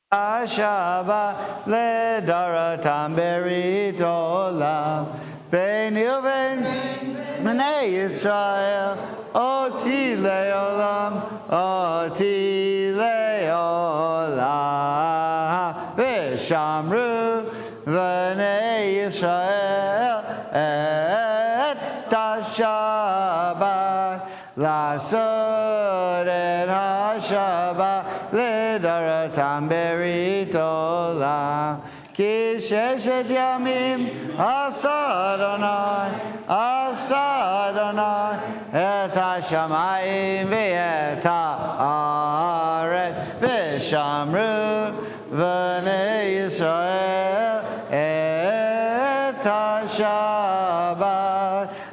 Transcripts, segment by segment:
Shabbat ledaratam berit olam ben yuven bnei Yisrael oti leolam v'shamru bnei Yisrael et ha-shabbat לעשות את השבת לדורותם ברית עולם. כי 6 ימים עשה אדוני את השמיים ואת הארץ ושמרו בני ישראל את השבת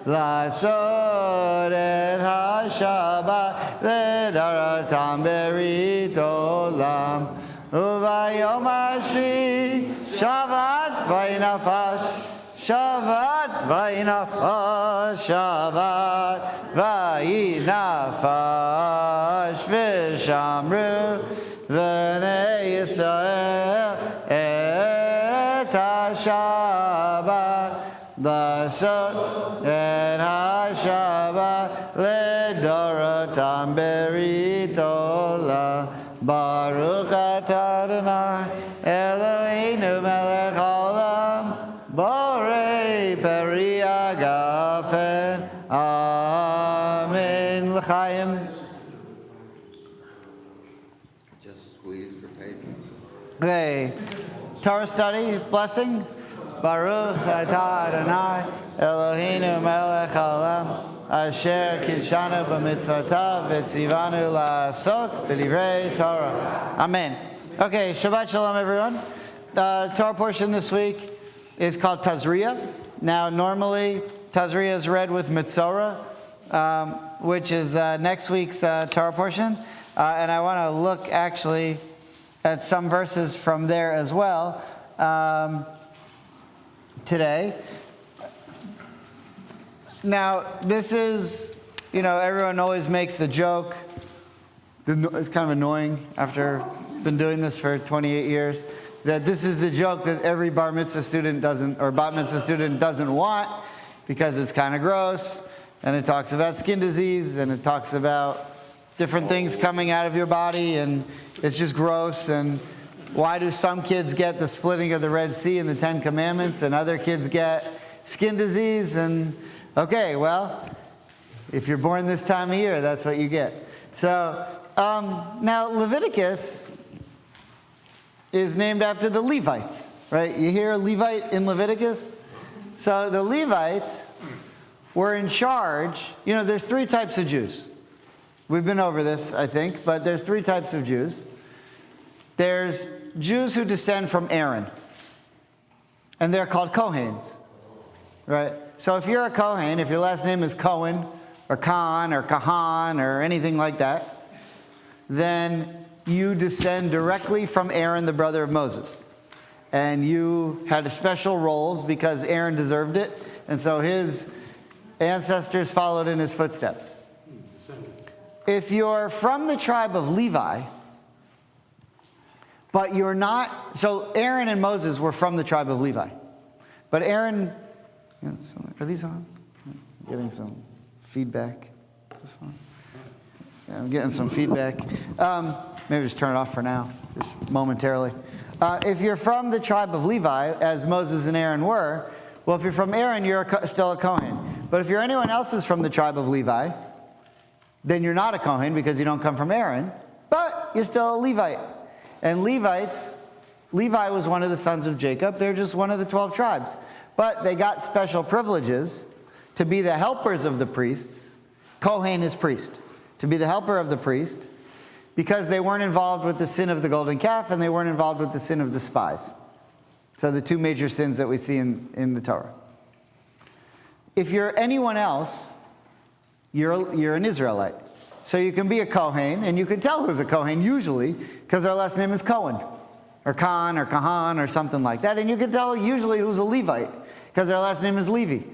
לעשות את השבת לדורותם ברית עולם. וביום השביעי שבת וינפש ושמרו בני ישראל את השבת לעשות את השבת לדורותם ברית עולם. ברוך אתה אדוני אלוהינו מלך העולם בורא פרי הגפן amen. L'chaim. Just squeeze for patience. Okay, Torah study, blessing. Baruch atah Adonai Eloheinu melech haolam asher kidshanu b'mitzvotav v'tzivanu la'asok b'divrei Torah. Amen. Okay, Shabbat Shalom, everyone. Torah portion this week is called Tazria. Now, normally, Tazria is read with Mitzorah, which is next week's Torah portion. And I want to look, actually, at some verses from there as well today. Now, this is, everyone always makes the joke. It's kind of annoying after been doing this for 28 years, that this is the joke that every bar mitzvah student doesn't want, because it's kind of gross, and it talks about skin disease, and it talks about different things coming out of your body, and it's just gross. And why do some kids get the splitting of the Red Sea and the 10 Commandments, and other kids get skin disease? And okay, well, if you're born this time of year, that's what you get. So now Leviticus is named after the Levites, right? You hear Levite in Leviticus? So the Levites were in charge. There's 3 types of Jews. We've been over this, I think, but there's 3 types of Jews. There's Jews who descend from Aaron, and they're called Kohens, right? So if you're a Kohen, if your last name is Cohen, or Khan, or Kahan, or anything like that, then you descend directly from Aaron, the brother of Moses. And you had special roles because Aaron deserved it, and so his ancestors followed in his footsteps. If you're from the tribe of Levi, but you're not, so Aaron and Moses were from the tribe of Levi. But Aaron, are these on? I'm getting some feedback. This one? Yeah, I'm getting some feedback. Maybe just turn it off for now, just momentarily. If you're from the tribe of Levi, as Moses and Aaron were, well, if you're from Aaron, you're still a Kohen. But if you're anyone else who's from the tribe of Levi, then you're not a Kohen because you don't come from Aaron, but you're still a Levite. And Levi was one of the sons of Jacob. They're just one of the 12 tribes. But they got special privileges to be the helpers of the priests. Kohen is priest. To be the helper of the priest, because they weren't involved with the sin of the golden calf, and they weren't involved with the sin of the spies. So the 2 major sins that we see in the Torah. If you're anyone else, you're an Israelite. So you can be a Kohen, and you can tell who's a Kohen usually, because their last name is Cohen, or Khan, or Kahan, or something like that. And you can tell usually who's a Levite, because their last name is Levi,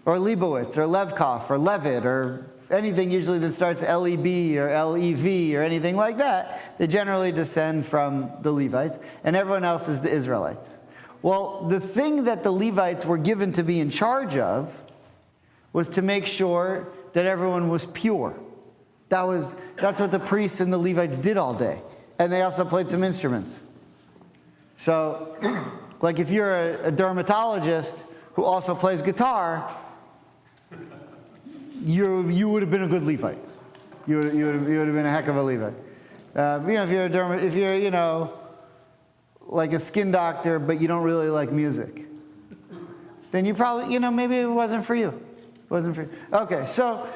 or Leibowitz, or Levkov, or Levitt, or anything usually that starts LEB or LEV or anything like that, they generally descend from the Levites, and everyone else is the Israelites. Well, the thing that the Levites were given to be in charge of was to make sure that everyone was pure. That's what the priests and the Levites did all day. And they also played some instruments. So, like if you're a dermatologist who also plays guitar, you would have been a good Levite. You would have been a heck of a Levite. If you're like a skin doctor, but you don't really like music, then you probably, maybe it wasn't for you. It wasn't for you. Okay, so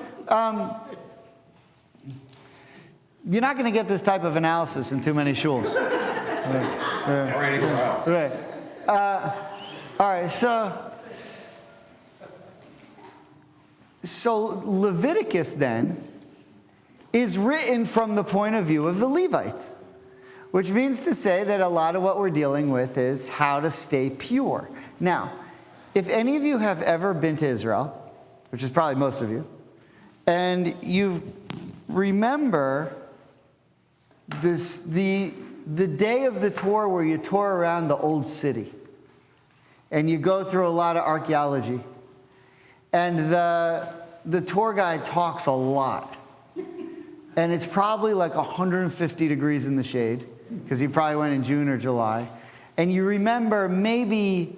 you're not going to get this type of analysis in too many shuls. Right. All right, so Leviticus then is written from the point of view of the Levites, which means to say that a lot of what we're dealing with is how to stay pure. Now, if any of you have ever been to Israel, which is probably most of you, and you remember the day of the tour where you tour around the old city, and you go through a lot of archaeology, and the tour guide talks a lot, and it's probably like 150 degrees in the shade, because he probably went in June or July, and you remember maybe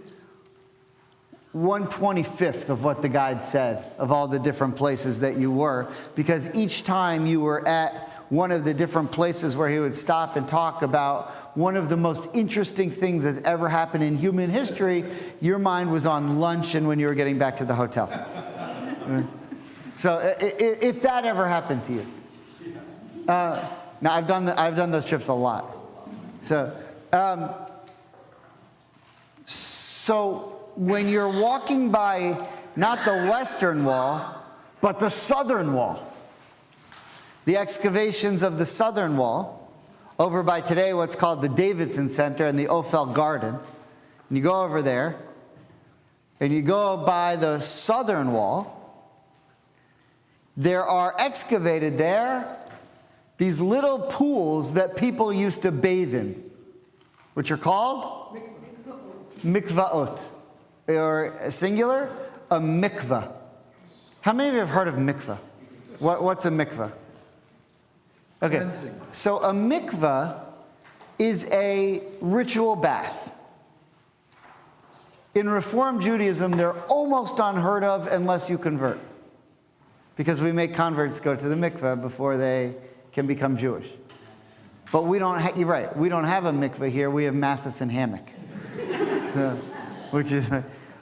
1/25 of what the guide said of all the different places that you were, because each time you were at one of the different places where he would stop and talk about one of the most interesting things that's ever happened in human history, your mind was on lunch and when you were getting back to the hotel. So if that ever happened to you. Now I've done those trips a lot. So when you're walking by not the western wall, but the southern wall, the excavations of the southern wall, over by today what's called the Davidson Center and the Ophel Garden, and you go over there, and you go by the southern wall, there are excavated there these little pools that people used to bathe in, which are called mikvaot, or singular, a mikvah. How many of you have heard of mikvah? What's a mikvah? Okay, so a mikvah is a ritual bath. In Reform Judaism, they're almost unheard of unless you convert, because we make converts go to the mikvah before they can become Jewish. But we don't. You're right. We don't have a mikvah here. We have Matheson hammock, which is.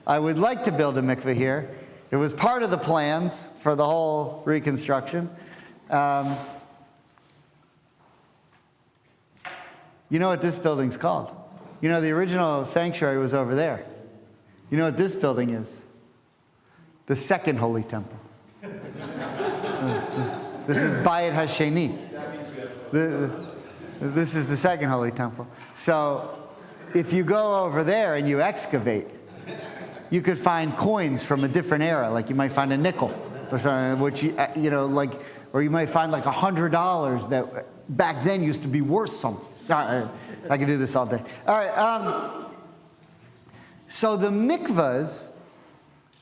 I would like to build a mikvah here. It was part of the plans for the whole reconstruction. You know what this building's called? The original sanctuary was over there. You know what this building is? The second Holy Temple. This is Bayit HaSheni. This is the second Holy Temple. So if you go over there and you excavate, you could find coins from a different era, like you might find a nickel or something, which or you might find like $100 that back then used to be worth something. I could do this all day. All right. So the mikvahs,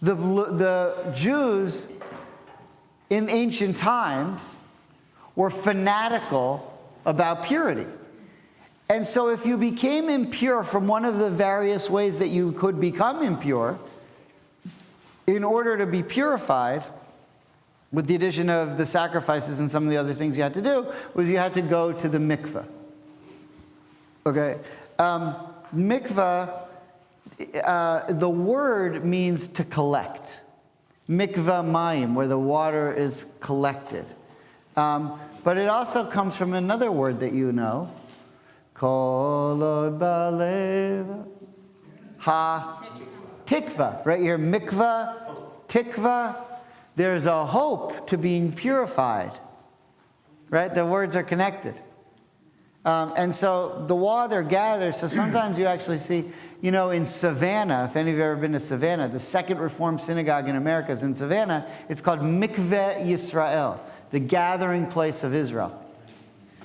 the Jews in ancient times were fanatical about purity. And so if you became impure from one of the various ways that you could become impure, in order to be purified, with the addition of the sacrifices and some of the other things you had to do, was you had to go to the mikvah. Okay, mikvah, the word means to collect. Mikvah mayim, where the water is collected. But it also comes from another word that you know, Kol od balev ha-tikva. Right here, mikvah, tikva. There's a hope to being purified. Right? The words are connected. And so the water gathers. So sometimes you actually see, in Savannah, if any of you have ever been to Savannah, the Second Reformed Synagogue in America is in Savannah. It's called Mikveh Yisrael, the gathering place of Israel.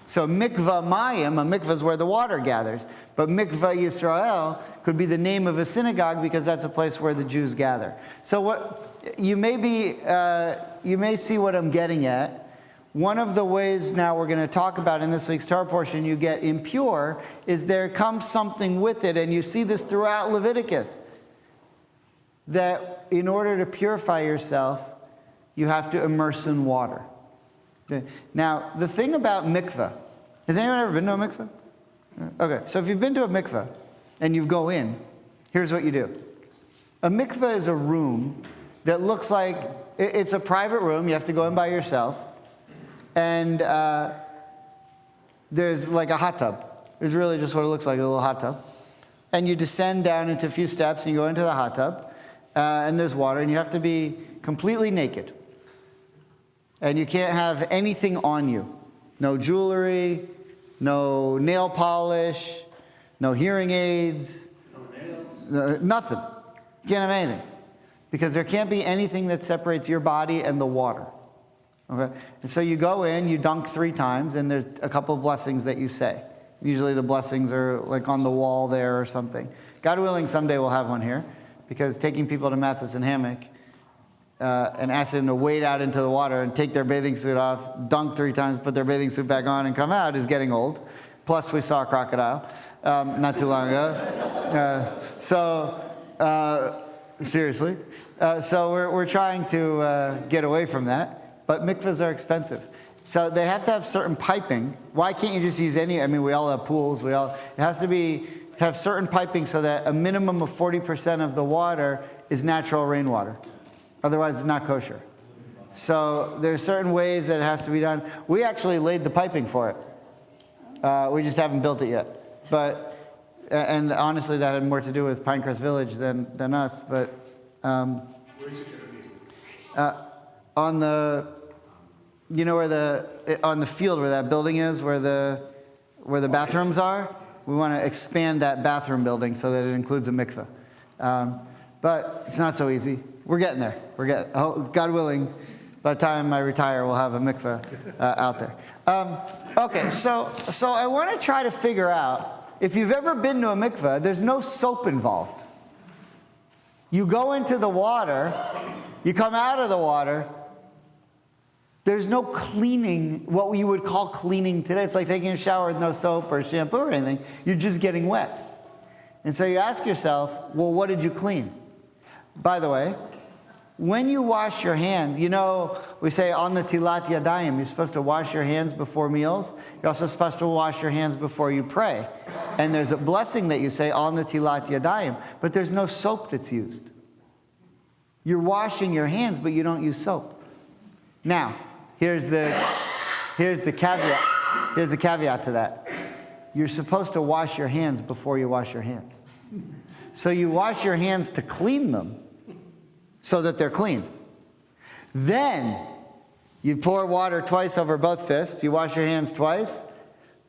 So mikvah mayim, a mikvah is where the water gathers. But mikvah Yisrael could be the name of a synagogue because that's a place where the Jews gather. So what you may see what I'm getting at. One of the ways now we're going to talk about in this week's Torah portion you get impure is there comes something with it, and you see this throughout Leviticus, that in order to purify yourself, you have to immerse in water. Okay. Now, the thing about mikveh, has anyone ever been to a mikveh? Okay, so if you've been to a mikveh and you go in, here's what you do. A mikveh is a room that looks like, it's a private room, you have to go in by yourself, and there's like a hot tub. It's really just what it looks like, a little hot tub. And you descend down into a few steps and you go into the hot tub, and there's water, and you have to be completely naked. And you can't have anything on you. No jewelry, no nail polish, no hearing aids. No nails. Nothing. You can't have anything. Because there can't be anything that separates your body and the water. Okay? And so you go in, you dunk 3 times, and there's a couple of blessings that you say. Usually the blessings are like on the wall there or something. God willing, someday we'll have one here. Because taking people to Matheson Hammock and asking them to wade out into the water and take their bathing suit off, dunk 3 times, put their bathing suit back on, and come out is getting old. Plus, we saw a crocodile not too long ago. Seriously. So we're trying to get away from that. But mikvahs are expensive. So they have to have certain piping. Why can't you just use any? I mean, we all have pools. It has to have certain piping so that a minimum of 40% of the water is natural rainwater. Otherwise, it's not kosher. So there's certain ways that it has to be done. We actually laid the piping for it. We just haven't built it yet. And honestly, that had more to do with Pinecrest Village than us. But Where's it going to be? on the, on the field where that building is, where the bathrooms are, we want to expand that bathroom building so that it includes a mikveh. But it's not so easy. We're getting there. God willing, by the time I retire, we'll have a mikveh out there. Okay, so I want to try to figure out, if you've ever been to a mikveh, there's no soap involved. You go into the water, you come out of the water, there's no cleaning, what you would call cleaning today. It's like taking a shower with no soap or shampoo or anything. You're just getting wet. And so you ask yourself, well, what did you clean? By the way, when you wash your hands, we say on the tilat yadayim, you're supposed to wash your hands before meals. You're also supposed to wash your hands before you pray. And there's a blessing that you say on the tilat yadayim, but there's no soap that's used. You're washing your hands, but you don't use soap. Now, here's the caveat. Here's the caveat to that. You're supposed to wash your hands before you wash your hands. So you wash your hands to clean them so that they're clean. Then you pour water twice over both fists. You wash your hands twice,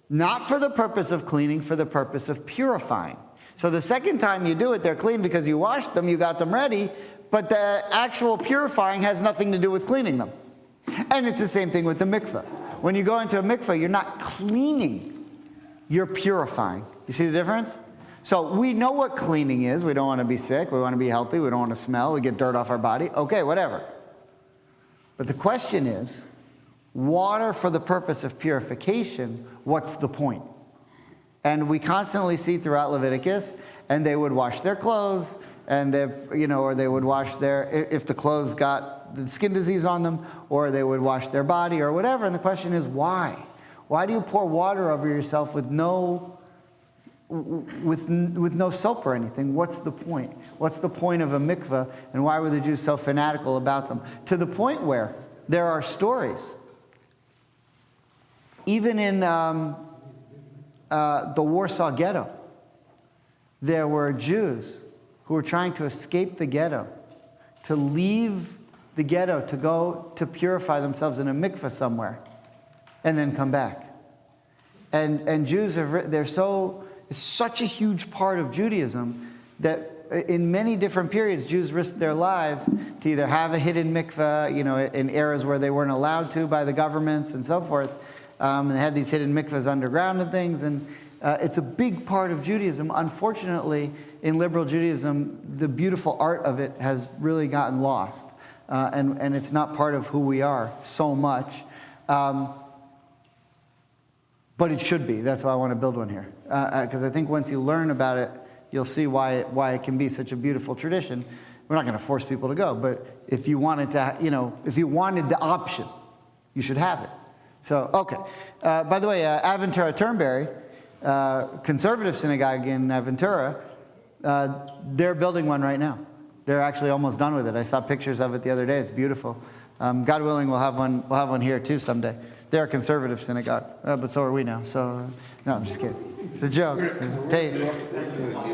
not for the purpose of cleaning, for the purpose of purifying. So the second time you do it, they're clean because you washed them, you got them ready, but the actual purifying has nothing to do with cleaning them. And it's the same thing with the mikveh. When you go into a mikveh, you're not cleaning, you're purifying. You see the difference? So we know what cleaning is. We don't want to be sick. We want to be healthy. We don't want to smell. We get dirt off our body. Okay, whatever. But the question is, water for the purpose of purification, what's the point? And we constantly see throughout Leviticus, and they would wash their clothes, and or they would wash if the clothes got the skin disease on them, or they would wash their body or whatever. And the question is, why? Why do you pour water over yourself with no soap or anything? What's the point? What's the point of a mikveh, and why were the Jews so fanatical about them? To the point where there are stories, even in the Warsaw Ghetto, there were Jews who were trying to escape the ghetto, to leave the ghetto, to go to purify themselves in a mikveh somewhere, and then come back. And Jews it's such a huge part of Judaism that in many different periods, Jews risked their lives to either have a hidden mikveh, in eras where they weren't allowed to by the governments and so forth. And they had these hidden mikvahs underground and things. And it's a big part of Judaism. Unfortunately, in liberal Judaism, the beautiful art of it has really gotten lost. And it's not part of who we are so much. But it should be. That's why I want to build one here. Because I think once you learn about it, you'll see why it can be such a beautiful tradition. We're not going to force people to go, but if you wanted if you wanted the option, you should have it. So, okay. By the way, Aventura Turnberry, conservative synagogue in Aventura, they're building one right now. They're actually almost done with it. I saw pictures of it the other day. It's beautiful. God willing, we'll have one here too someday. They're a conservative synagogue, but so are we now. So, no, I'm just kidding. It's a joke. The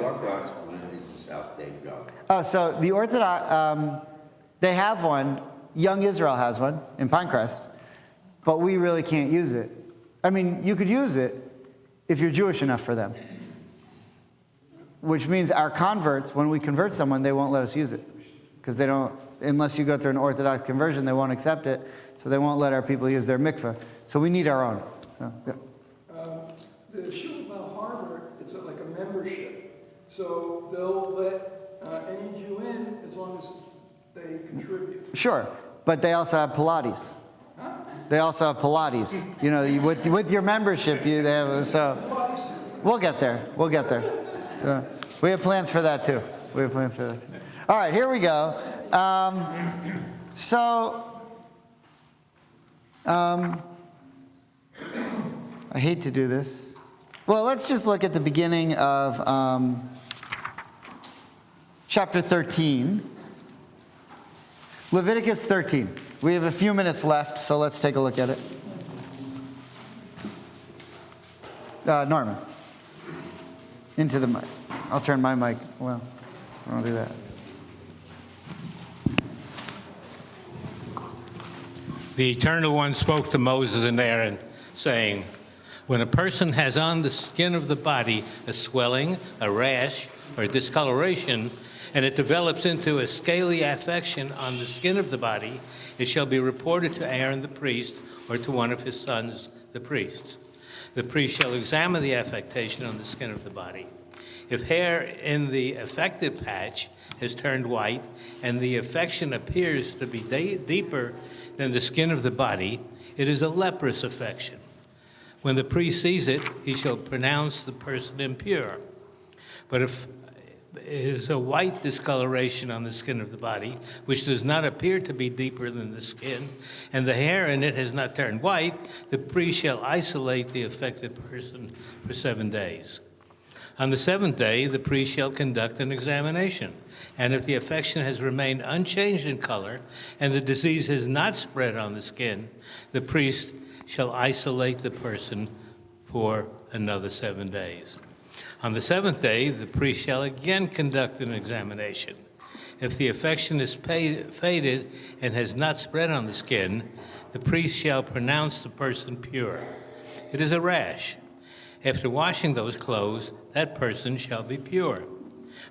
Orthodox community is outdated. Oh, so the Orthodox, they have one. Young Israel has one in Pinecrest, but we really can't use it. I mean, you could use it if you're Jewish enough for them, which means our converts, when we convert someone, they won't let us use it because they don't, unless you go through an Orthodox conversion, they won't accept it, so they won't let our people use their mikveh. So we need our own. So, yeah. The Shul Mount Harbor, it's like a membership. So they'll let any Jew in as long as they contribute. Sure, but they also have Pilates. Huh? They also have Pilates. With your membership, they have, so we'll get there. We'll get there. We have plans for that too. All right, here we go. I hate to do this. Well, let's just look at the beginning of chapter 13. Leviticus 13. We have a few minutes left, so let's take a look at it. Norman. Into the mic. I'll turn my mic. Well, I'll do that. The Eternal One spoke to Moses and Aaron, saying, when a person has on the skin of the body a swelling, a rash, or discoloration, and it develops into a scaly affection on the skin of the body, it shall be reported to Aaron the priest or to one of his sons, the priests. The priest shall examine the affectation on the skin of the body. If hair in the affected patch has turned white and the affection appears to be deeper than the skin of the body, it is a leprous affection. When the priest sees it, he shall pronounce the person impure. But if it is a white discoloration on the skin of the body, which does not appear to be deeper than the skin, and the hair in it has not turned white, the priest shall isolate the affected person for 7 days. On the 7th day, the priest shall conduct an examination, and if the affection has remained unchanged in color, and the disease has not spread on the skin, the priest shall isolate the person for another 7 days. On the 7th day, the priest shall again conduct an examination. If the affection is faded and has not spread on the skin, the priest shall pronounce the person pure. It is a rash. After washing those clothes, that person shall be pure.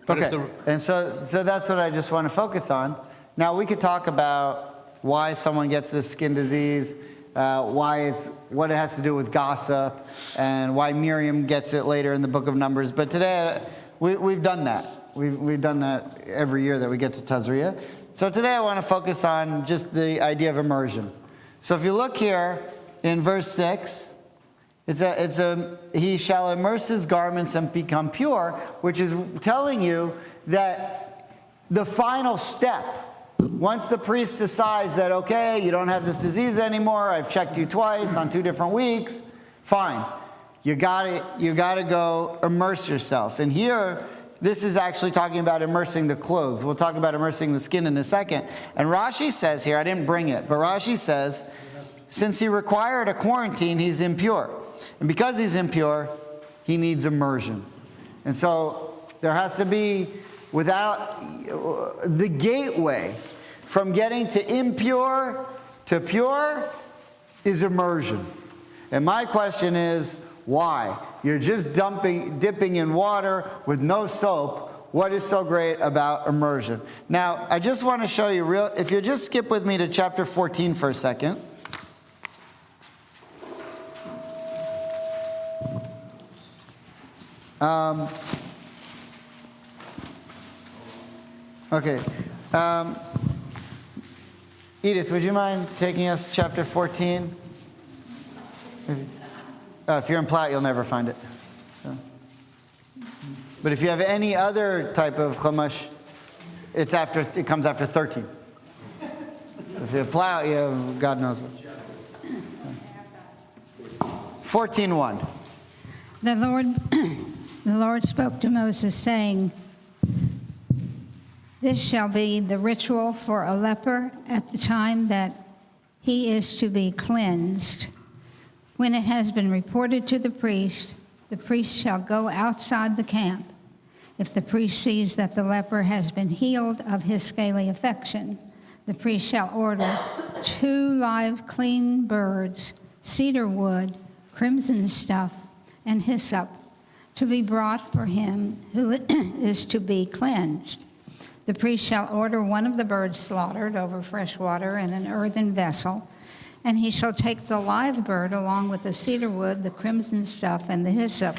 But okay, and so that's what I just want to focus on. Now, we could talk about why someone gets this skin disease, what it has to do with gossip, and why Miriam gets it later in the book of Numbers. But today, we've done that. We've done that every year that we get to Tazria. So today I want to focus on just the idea of immersion. So if you look here in verse 6, he shall immerse his garments and become pure, which is telling you that the final step, once the priest decides that, okay, you don't have this disease anymore, I've checked you twice on 2 different weeks, fine. You gotta go immerse yourself. And here, this is actually talking about immersing the clothes. We'll talk about immersing the skin in a second. And Rashi says here, I didn't bring it, but Rashi says, since he required a quarantine, he's impure. And because he's impure, he needs immersion. And so there has to be, without the gateway from getting to impure to pure is immersion. And my question is, Why? You're just dipping in water with no soap. What is so great about immersion? Now, I just want to show you if you just skip with me to chapter 14 for a second. Okay. Edith, would you mind taking us to chapter 14? If you're in Platt, you'll never find it. But if you have any other type of chumash, it comes after 13. If you have Platt, you have God knows what. 14:1. The Lord spoke to Moses, saying, "This shall be the ritual for a leper at the time that he is to be cleansed. When it has been reported to the priest shall go outside the camp. If the priest sees that the leper has been healed of his scaly affection, the priest shall order 2 live clean birds, cedar wood, crimson stuff, and hyssop, to be brought for him who is to be cleansed. The priest shall order one of the birds slaughtered over fresh water in an earthen vessel, and he shall take the live bird along with the cedar wood, the crimson stuff, and the hyssop,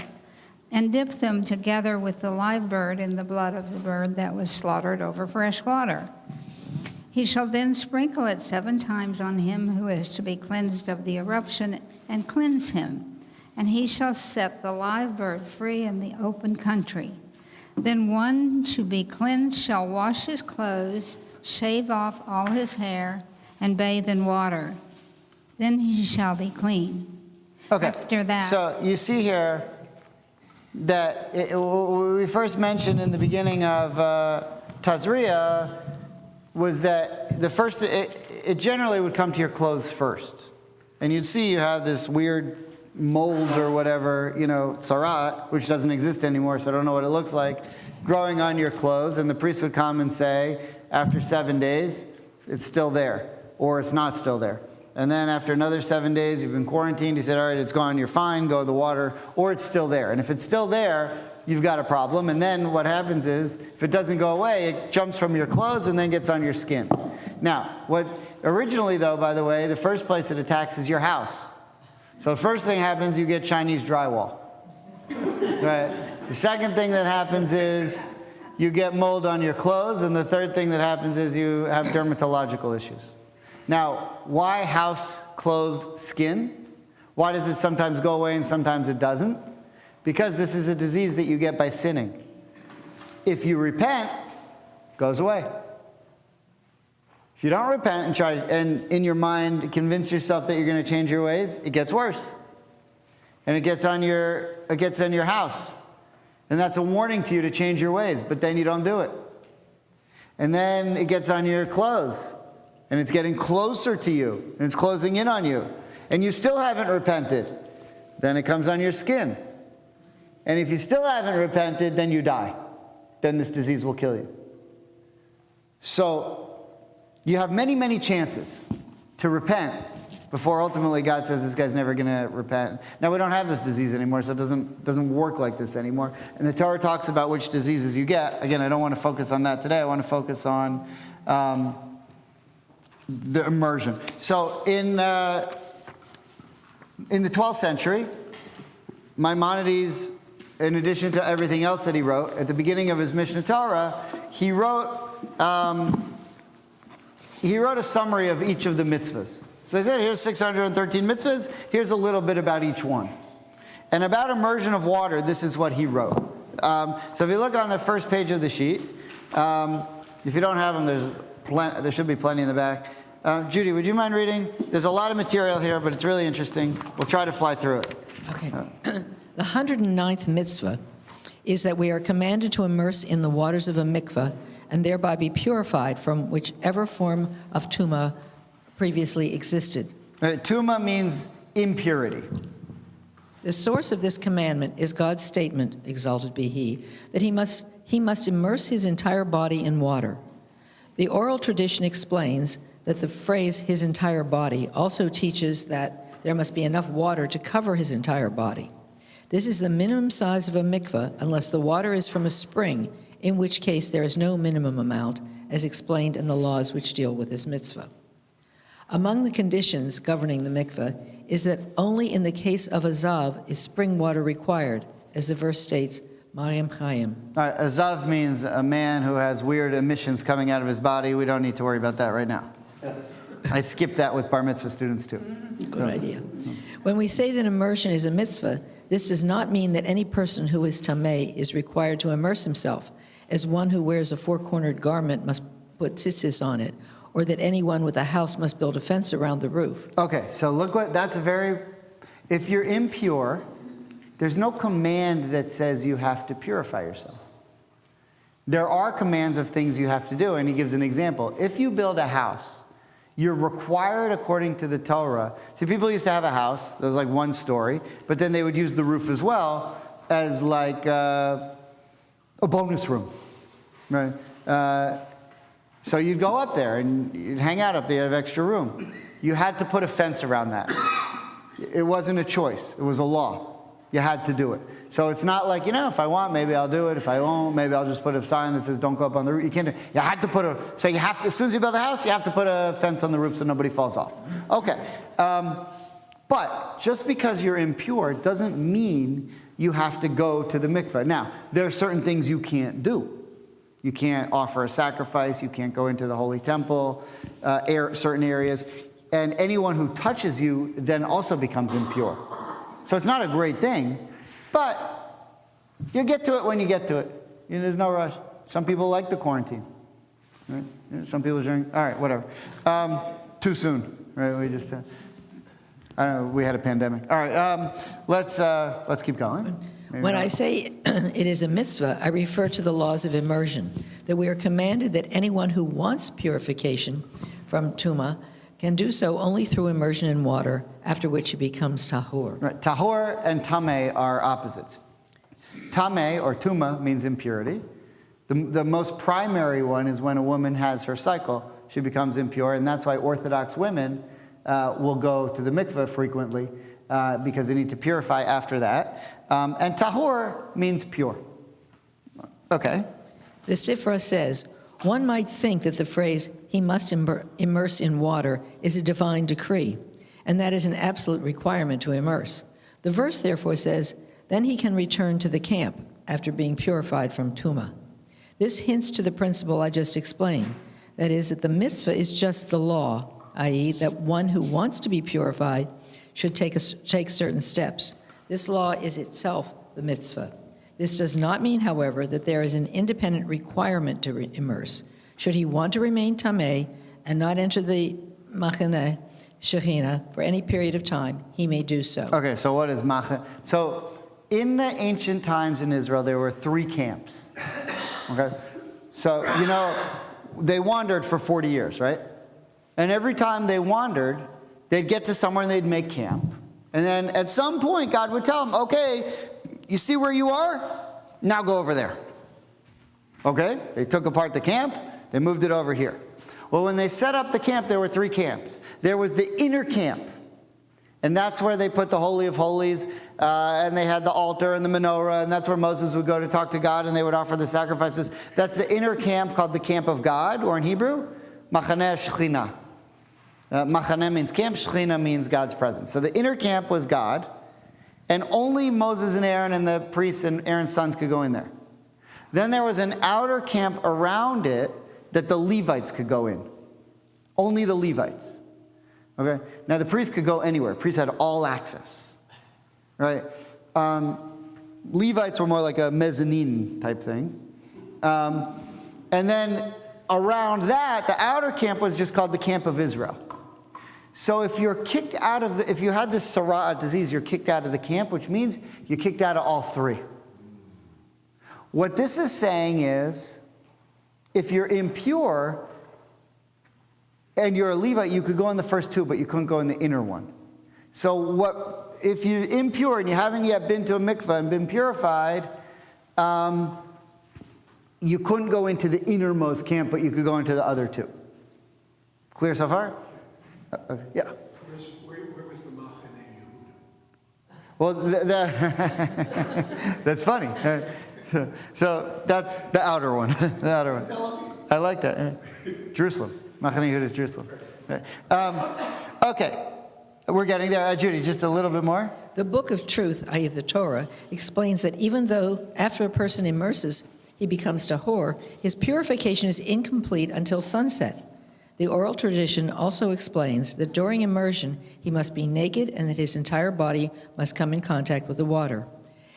and dip them together with the live bird in the blood of the bird that was slaughtered over fresh water. He shall then sprinkle it 7 times on him who is to be cleansed of the eruption, and cleanse him. And he shall set the live bird free in the open country. Then one to be cleansed shall wash his clothes, shave off all his hair, and bathe in water. Then he shall be clean." Okay. After that, So you see here that we first mentioned in the beginning of Tazria was that the first, it generally would come to your clothes first. And you'd see you have this weird mold or whatever, tsarat, which doesn't exist anymore, so I don't know what it looks like, growing on your clothes. And the priest would come and say, after 7 days, it's still there, or it's not still there. And then after another 7 days, you've been quarantined. He said, all right, it's gone, you're fine, go to the water, or it's still there. And if it's still there, you've got a problem. And then what happens is, if it doesn't go away, it jumps from your clothes and then gets on your skin. Now, originally though, by the way, the first place it attacks is your house. So the first thing happens, you get Chinese drywall. Right? The second thing that happens is you get mold on your clothes, and the third thing that happens is you have dermatological issues. Now, why house-clothed skin? Why does it sometimes go away and sometimes it doesn't? Because this is a disease that you get by sinning. If you repent, it goes away. If you don't repent and in your mind convince yourself that you're going to change your ways, it gets worse. And it gets in your house. And that's a warning to you to change your ways, but then you don't do it. And then it gets on your clothes. And it's getting closer to you, and it's closing in on you, and you still haven't repented. Then it comes on your skin. And if you still haven't repented, then you die. Then this disease will kill you. So you have many, many chances to repent before ultimately God says this guy's never going to repent. Now, we don't have this disease anymore, so it doesn't work like this anymore. And the Torah talks about which diseases you get. Again, I don't want to focus on that today. I want to focus on the immersion. So in the 12th century, Maimonides, in addition to everything else that he wrote, at the beginning of his Mishnah Torah, he wrote a summary of each of the mitzvahs. So he said, here's 613 mitzvahs, here's a little bit about each one. And about immersion of water, this is what he wrote. So if you look on the first page of the sheet, if you don't have them, there should be plenty in the back. Judy, would you mind reading? There's a lot of material here, but it's really interesting. We'll try to fly through it. Okay. The 109th mitzvah is that we are commanded to immerse in the waters of a mikveh and thereby be purified from whichever form of tumah previously existed. Tumah means impurity. The source of this commandment is God's statement, exalted be He, that he must immerse his entire body in water. The oral tradition explains that the phrase his entire body also teaches that there must be enough water to cover his entire body. This is the minimum size of a mikveh unless the water is from a spring, in which case there is no minimum amount, as explained in the laws which deal with this mitzvah. Among the conditions governing the mikveh is that only in the case of a zav is spring water required, as the verse states, Mayim Chayim. All right, a zav means a man who has weird emissions coming out of his body. We don't need to worry about that right now. I skipped that with bar mitzvah students too. Good idea. When we say that immersion is a mitzvah, this does not mean that any person who is tameh is required to immerse himself, as one who wears a four-cornered garment must put tzitzis on it, or that anyone with a house must build a fence around the roof. Okay, so look what, if you're impure, there's no command that says you have to purify yourself. There are commands of things you have to do, and he gives an example. If you build a house, you're required according to the Torah. See, people used to have a house that was like one story, but then they would use the roof as well as like a bonus room, right? So you'd go up there and you'd hang out up there, you have extra room. You had to put a fence around that. It wasn't a choice, it was a law. You had to do it. So it's not like, if I want, maybe I'll do it. If I won't, maybe I'll just put a sign that says don't go up on the roof. You can't do it. You had to put as soon as you build a house, you have to put a fence on the roof so nobody falls off. Okay. But just because you're impure doesn't mean you have to go to the mikveh. Now, there are certain things you can't do. You can't offer a sacrifice. You can't go into the holy temple, certain areas. And anyone who touches you then also becomes impure. So it's not a great thing, but you get to it when you get to it. There's no rush. Some people like the quarantine. Right? Some people drink. All right, whatever. Too soon, right? We just, I don't know. We had a pandemic. All right, let's keep going. When I say it is a mitzvah, I refer to the laws of immersion, that we are commanded that anyone who wants purification from tumah can do so only through immersion in water, after which he becomes tahor. Right. Tahor and tameh are opposites. Tameh, or tuma, means impurity. The most primary one is when a woman has her cycle, she becomes impure, and that's why Orthodox women will go to the mikveh frequently, because they need to purify after that. And tahor means pure. Okay. The Sifra says, one might think that the phrase, he must immerse in water, is a divine decree, and that is an absolute requirement to immerse. The verse therefore says, then he can return to the camp after being purified from tumah. This hints to the principle I just explained, that is, that the mitzvah is just the law, i.e., that one who wants to be purified should take certain steps. This law is itself the mitzvah. This does not mean, however, that there is an independent requirement to immerse. Should he want to remain tameh and not enter the machaneh shechina for any period of time, he may do so. Okay, so what is machaneh? So in the ancient times in Israel, there were 3 camps. Okay, so they wandered for 40 years, right? And every time they wandered, they'd get to somewhere and they'd make camp. And then at some point, God would tell them, okay, you see where you are? Now go over there. Okay? They took apart the camp. They moved it over here. Well, when they set up the camp, there were 3 camps. There was the inner camp. And that's where they put the Holy of Holies, and they had the altar and the menorah, and that's where Moses would go to talk to God, and they would offer the sacrifices. That's the inner camp called the camp of God, or in Hebrew, Machaneh Shechina. Machaneh means camp, Shechina means God's presence. So the inner camp was God, and only Moses and Aaron and the priests and Aaron's sons could go in there. Then there was an outer camp around it that the Levites could go in. Only the Levites. Okay? Now the priests could go anywhere. Priests had all access. Right? Levites were more like a mezzanine type thing. And then around that, the outer camp was just called the camp of Israel. So if you're kicked out of if you had this Sarah disease, you're kicked out of the camp, which means you're kicked out of all 3. What this is saying is, if you're impure and you're a Levite, you could go in the first 2, but you couldn't go in the inner one. So if you're impure and you haven't yet been to a mikveh and been purified, you couldn't go into the innermost camp, but you could go into the other 2. Clear so far? Okay. Yeah. Where was the Machaneh Well, that's funny. So that's the outer one. The outer one. I like that. Jerusalem. Machane Yehuda is Jerusalem. Okay. We're getting there. Judy, just a little bit more. The book of truth, i.e. the Torah, explains that even though after a person immerses, he becomes tahor, his purification is incomplete until sunset. The oral tradition also explains that during immersion, he must be naked and that his entire body must come in contact with the water.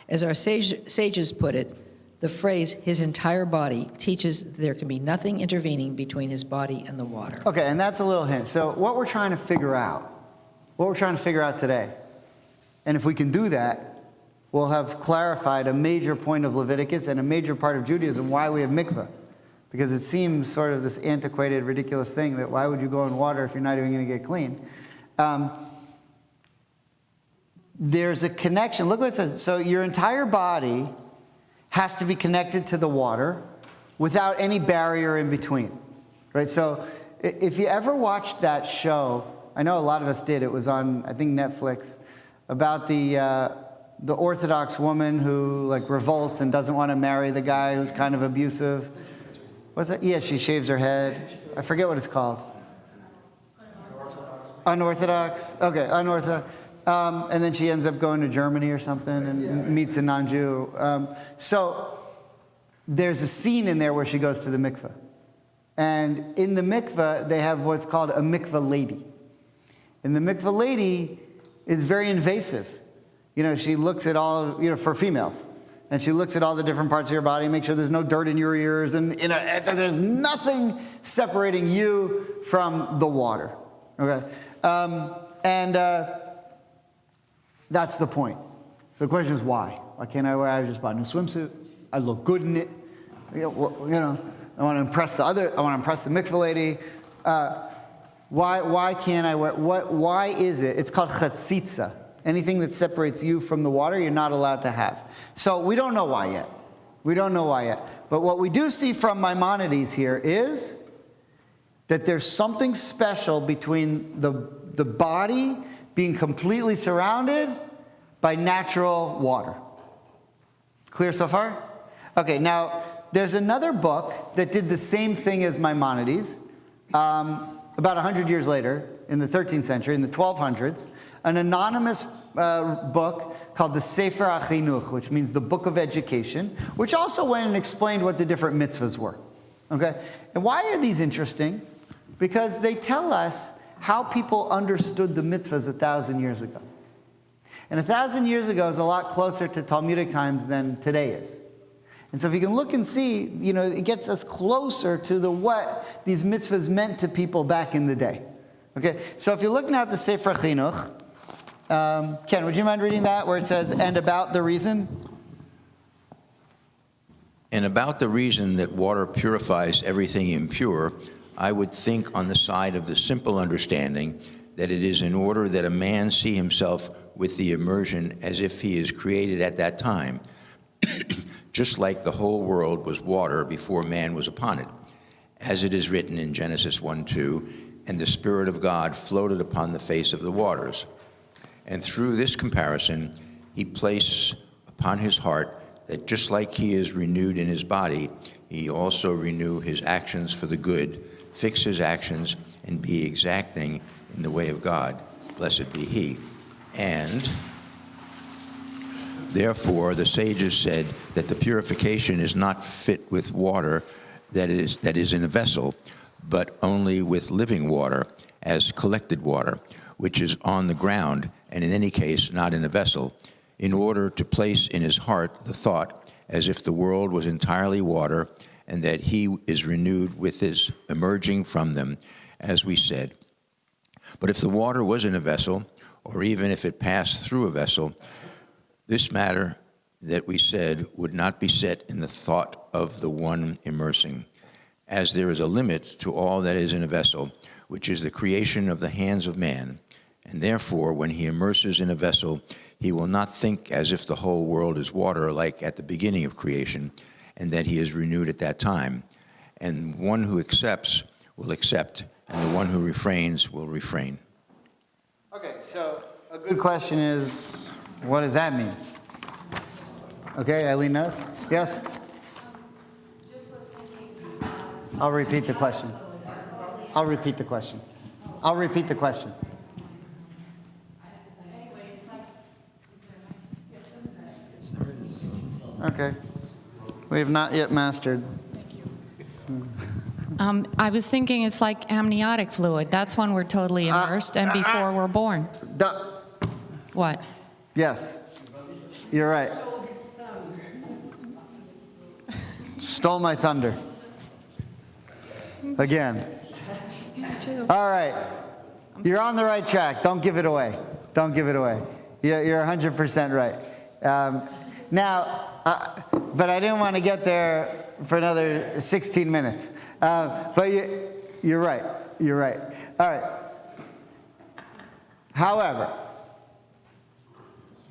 As our sages put it, the phrase, his entire body, teaches that there can be nothing intervening between his body and the water. Okay, and that's a little hint. So what we're trying to figure out today, and if we can do that, we'll have clarified a major point of Leviticus and a major part of Judaism, why we have mikveh. Because it seems sort of this antiquated, ridiculous thing that why would you go in water if you're not even going to get clean? There's a connection. Look what it says. So your entire body has to be connected to the water without any barrier in between. Right? So if you ever watched that show, I know a lot of us did. It was on, I think, Netflix, about the Orthodox woman who like revolts and doesn't want to marry the guy who's kind of abusive. What's that? Yeah, she shaves her head. I forget what it's called. Unorthodox. Okay, unorthodox. And then she ends up going to Germany or something and meets a non-Jew. So there's a scene in there where she goes to the mikveh. And in the mikveh, they have what's called a mikveh lady. And the mikveh lady is very invasive. You know, she looks at all, for females. And she looks at all the different parts of your body, make sure there's no dirt in your ears, and there's nothing separating you from the water. Okay? That's the point. The question is why? Why can't I wear? I just bought a new swimsuit. I look good in it. I want to impress the other. I want to impress the mikveh lady. Why can't I wear? Why is it? It's called chatzitza. Anything that separates you from the water, you're not allowed to have. So we don't know why yet. But what we do see from Maimonides here is that there's something special between the body being completely surrounded by natural water. Clear so far? Okay, now there's another book that did the same thing as Maimonides about 100 years later, in the 13th century, in the 1200s, an anonymous book called the Sefer HaChinuch, which means the Book of Education, which also went and explained what the different mitzvahs were. Okay? And why are these interesting? Because they tell us how people understood the mitzvahs 1,000 years ago. And 1,000 years ago is a lot closer to Talmudic times than today is. And so if you can look and see, it gets us closer to what these mitzvahs meant to people back in the day. Okay, so if you're looking at the Sefer Chinuch, Ken, would you mind reading that where it says, and about the reason? And about the reason that water purifies everything impure, I would think on the side of the simple understanding that it is in order that a man see himself with the immersion as if he is created at that time, just like the whole world was water before man was upon it. As it is written in Genesis 1:2, and the Spirit of God floated upon the face of the waters. And through this comparison, he placed upon his heart that just like he is renewed in his body, he also renew his actions for the good, fix his actions, and be exacting in the way of God. Blessed be he. And therefore, the sages said that the purification is not fit with water that is in a vessel, but only with living water, as collected water, which is on the ground, and in any case not in a vessel, in order to place in his heart the thought as if the world was entirely water, and that he is renewed with his emerging from them, as we said. But if the water was in a vessel, or even if it passed through a vessel, this matter that we said would not be set in the thought of the one immersing, as there is a limit to all that is in a vessel, which is the creation of the hands of man. And therefore, when he immerses in a vessel, he will not think as if the whole world is water, like at the beginning of creation, and that he is renewed at that time. And one who accepts will accept, and the one who refrains will refrain. Okay, so a good question is, What does that mean? Okay, Eileen knows? Yes? I'll repeat the question. I'll repeat the question. I'll repeat the question. Okay. We have not yet mastered. I was thinking it's like amniotic fluid. That's when we're totally immersed and before we're born. What? Yes. You're right. Stole my thunder. Again. All right. You're on the right track. Don't give it away. Don't give it away. You're 100% right. But I didn't want to get there for another 16 minutes. But you're right. You're right. All right. However,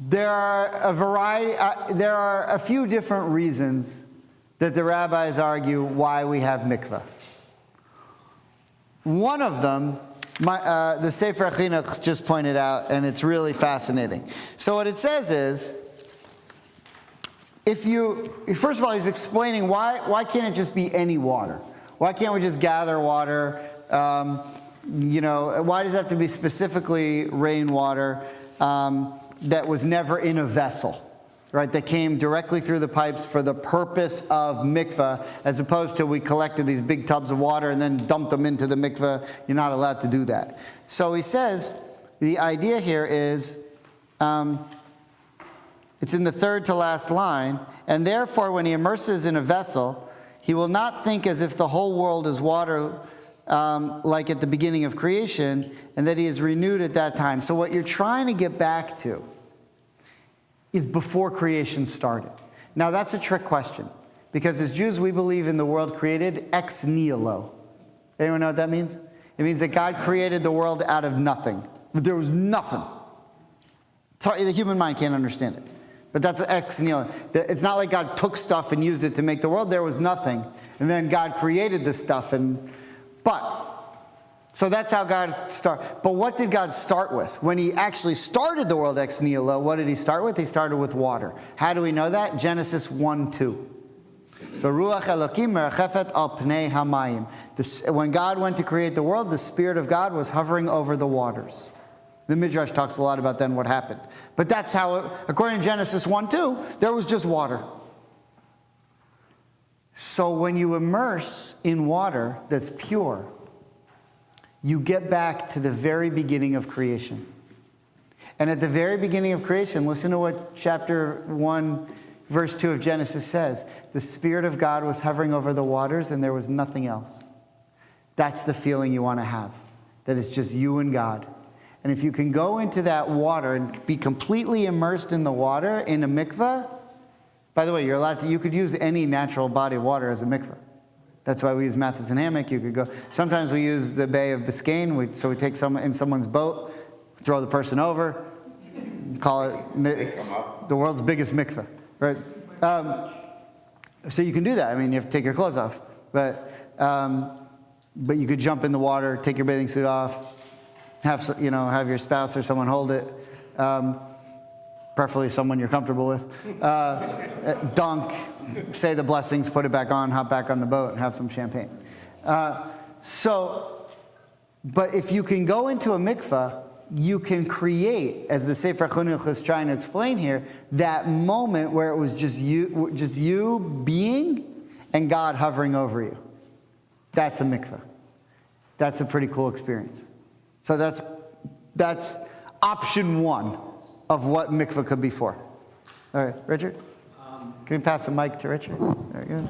there are a few different reasons that the rabbis argue why we have mikveh. One of them, the Sefer Chinuch just pointed out, and it's really fascinating. So what it says is, first of all, he's explaining why can't it just be any water? Why can't we just gather water? Why does it have to be specifically rainwater that was never in a vessel, right? That came directly through the pipes for the purpose of mikveh, as opposed to we collected these big tubs of water and then dumped them into the mikveh. You're not allowed to do that. So he says the idea here is, it's in the third to last line, and therefore when he immerses in a vessel, he will not think as if the whole world is water like at the beginning of creation, and that he is renewed at that time. So what you're trying to get back to is before creation started. Now that's a trick question, because as Jews we believe in the world created ex nihilo. Anyone know what that means? It means that God created the world out of nothing. There was nothing. The human mind can't understand it. But that's what ex nihilo. It's not like God took stuff and used it to make the world. There was nothing. And then God created this stuff. So that's how God started. But what did God start with? When he actually started the world ex nihilo, what did he start with? He started with water. How do we know that? Genesis 1:2. Ruach Elokim merachefet al pnei hamayim. When God went to create the world, the Spirit of God was hovering over the waters. The Midrash talks a lot about then what happened. But that's how, according to Genesis 1:2, there was just water. So when you immerse in water that's pure, you get back to the very beginning of creation. And at the very beginning of creation, listen to what chapter 1, verse 2 of Genesis says. The Spirit of God was hovering over the waters and there was nothing else. That's the feeling you want to have, that it's just you and God. And if you can go into that water and be completely immersed in the water in a mikveh, by the way, you could use any natural body of water as a mikveh. That's why we use Matheson hammock. You could go. Sometimes we use the Bay of Biscayne. So we take in someone's boat, throw the person over, call it the world's biggest mikveh, right? So you can do that. I mean, you have to take your clothes off, but you could jump in the water, take your bathing suit off, have your spouse or someone hold it, preferably someone you're comfortable with. Dunk, say the blessings, put it back on, hop back on the boat, and have some champagne. But if you can go into a mikveh, you can create, as the Sefer Chinuch is trying to explain here, that moment where it was just you being and God hovering over you. That's a mikveh. That's a pretty cool experience. So that's option one of what mikveh could be for. All right, Richard? Can we pass the mic to Richard? Very good.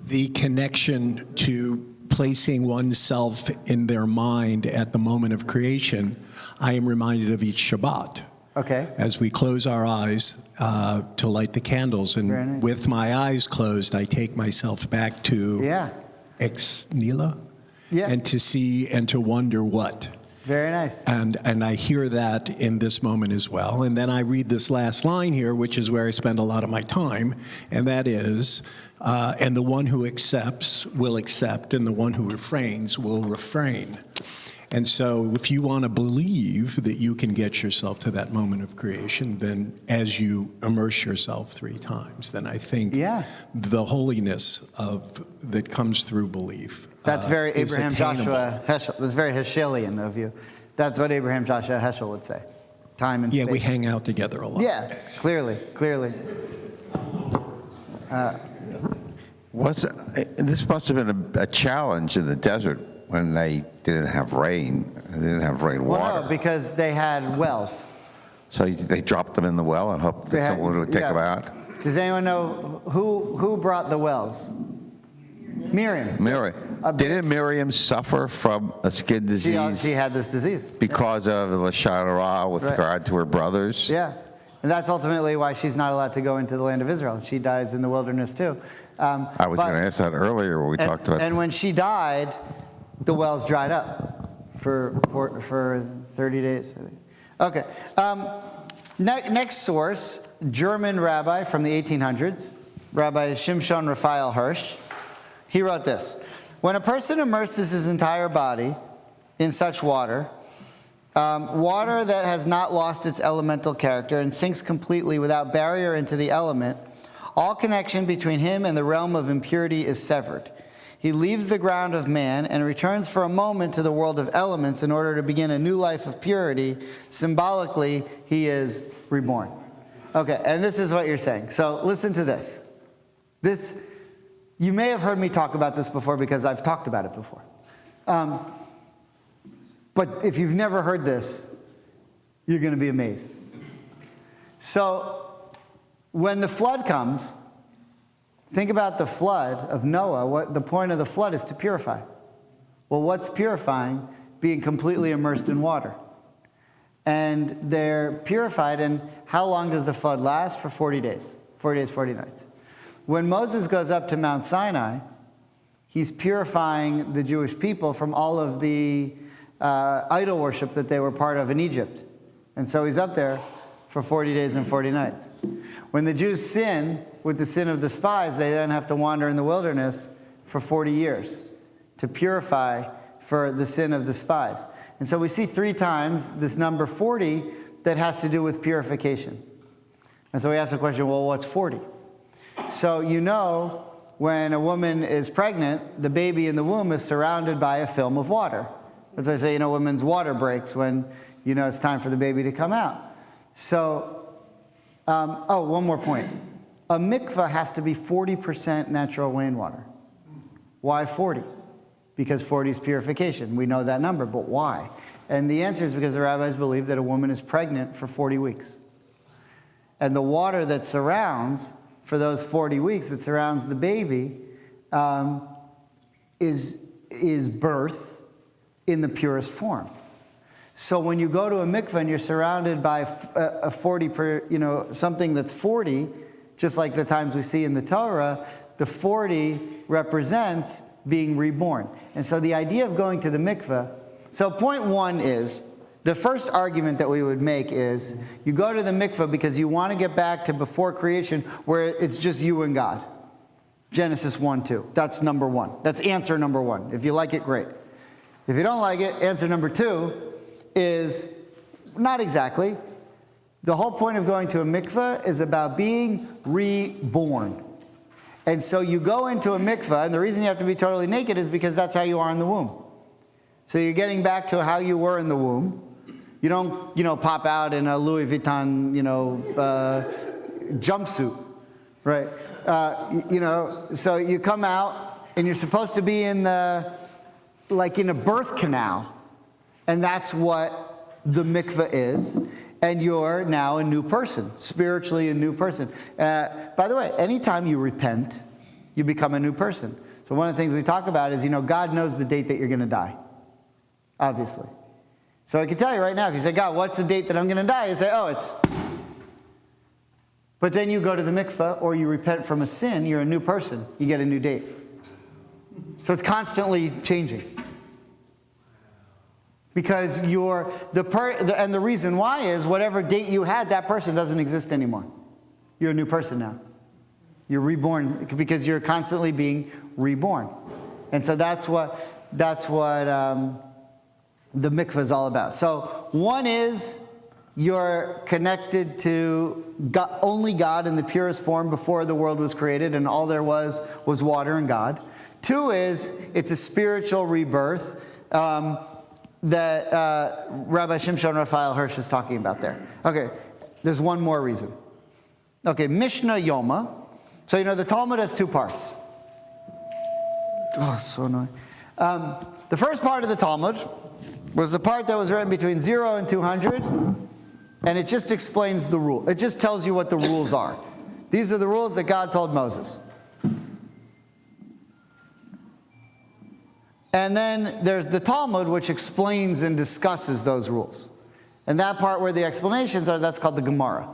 The connection to placing oneself in their mind at the moment of creation, I am reminded of each Shabbat. Okay. As we close our eyes to light the candles, and Very nice. with my eyes closed, I take myself back to ex nihilo, and to see and to wonder what. Very nice. And I hear that in this moment as well. And then I read this last line here, which is where I spend a lot of my time, and that is, and the one who accepts will accept, and the one who refrains will refrain. And so if you want to believe that you can get yourself to that moment of creation, then as you immerse yourself 3 times, then I think the holiness that comes through belief. That's very is Abraham attainable. Joshua Heschel. That's very Heschelian of you. That's what Abraham Joshua Heschel would say. Time and space. Yeah, we hang out together a lot. Yeah, clearly. This must have been a challenge in the desert when they didn't have rain. They didn't have rain water. Well, no, because they had wells. So they dropped them in the well and hoped that someone would take them out? Does anyone know who brought the wells? Miriam. Didn't Miriam suffer from a skin disease? She had this disease. Because of the Lashon Hara with regard to her brothers? Yeah. And that's ultimately why she's not allowed to go into the land of Israel. She dies in the wilderness too. I was going to ask that earlier when we talked about. And when she died, the wells dried up for 30 days, I think. Okay. Next source, German rabbi from the 1800s, Rabbi Shimshon Raphael Hirsch. He wrote this: when a person immerses his entire body in such water, water that has not lost its elemental character and sinks completely without barrier into the element, all connection between him and the realm of impurity is severed. He leaves the ground of man and returns for a moment to the world of elements in order to begin a new life of purity. Symbolically, he is reborn. Okay, and this is what you're saying. So listen to this. You may have heard me talk about this before because I've talked about it before. But if you've never heard this, you're going to be amazed. So when the flood comes, think about the flood of Noah. What the point of the flood is to purify. Well, what's purifying? Being completely immersed in water. And they're purified, and how long does the flood last? For 40 days. 40 days, 40 nights. When Moses goes up to Mount Sinai, he's purifying the Jewish people from all of the idol worship that they were part of in Egypt. And so he's up there for 40 days and 40 nights. When the Jews sin with the sin of the spies, they then have to wander in the wilderness for 40 years to purify for the sin of the spies. And so we see 3 times this number 40 that has to do with purification. And so we ask the question, well, what's 40? So you know when a woman is pregnant, the baby in the womb is surrounded by a film of water. That's why I say, women's water breaks when, it's time for the baby to come out. So, one more point. A mikveh has to be 40% natural rainwater. Why 40? Because 40 is purification. We know that number, but why? And the answer is because the rabbis believe that a woman is pregnant for 40 weeks. And the water that surrounds, for those 40 weeks, that surrounds the baby, is birth in the purest form. So when you go to a mikveh and you're surrounded by a 40 something that's 40, just like the times we see in the Torah, the 40 represents being reborn. And so the idea of going to the mikveh, so point 1 is, the first argument that we would make is, you go to the mikveh because you want to get back to before creation where it's just you and God. Genesis 1:2. That's number 1. That's answer number 1. If you like it, great. If you don't like it, answer number 2 is not exactly. The whole point of going to a mikveh is about being reborn. And so you go into a mikveh, and the reason you have to be totally naked is because that's how you are in the womb. So you're getting back to how you were in the womb. You don't, pop out in a Louis Vuitton, jumpsuit, right? So you come out, and you're supposed to be in a birth canal, and that's what the mikveh is. And you're now a new person, spiritually a new person. By the way, anytime you repent, you become a new person. So one of the things we talk about is, God knows the date that you're going to die, obviously. So I can tell you right now, if you say, God, what's the date that I'm going to die? You say, it's... But then you go to the mikveh or you repent from a sin, you're a new person. You get a new date. So it's constantly changing. Because and the reason why is whatever date you had, that person doesn't exist anymore. You're a new person now. You're reborn because you're constantly being reborn. And so that's what the mikveh is all about. So one is you're connected to God, only God in the purest form before the world was created and all there was water and God. Two is it's a spiritual rebirth that Rabbi Shimshon Raphael Hirsch is talking about there. Okay, there's one more reason. Okay, Mishnah Yoma. So the Talmud has two parts. Oh, it's so annoying. The first part of the Talmud was the part that was written between 0 and 200, and it just explains the rule. It just tells you what the rules are. These are the rules that God told Moses. And then there's the Talmud, which explains and discusses those rules. And that part where the explanations are, that's called the Gemara.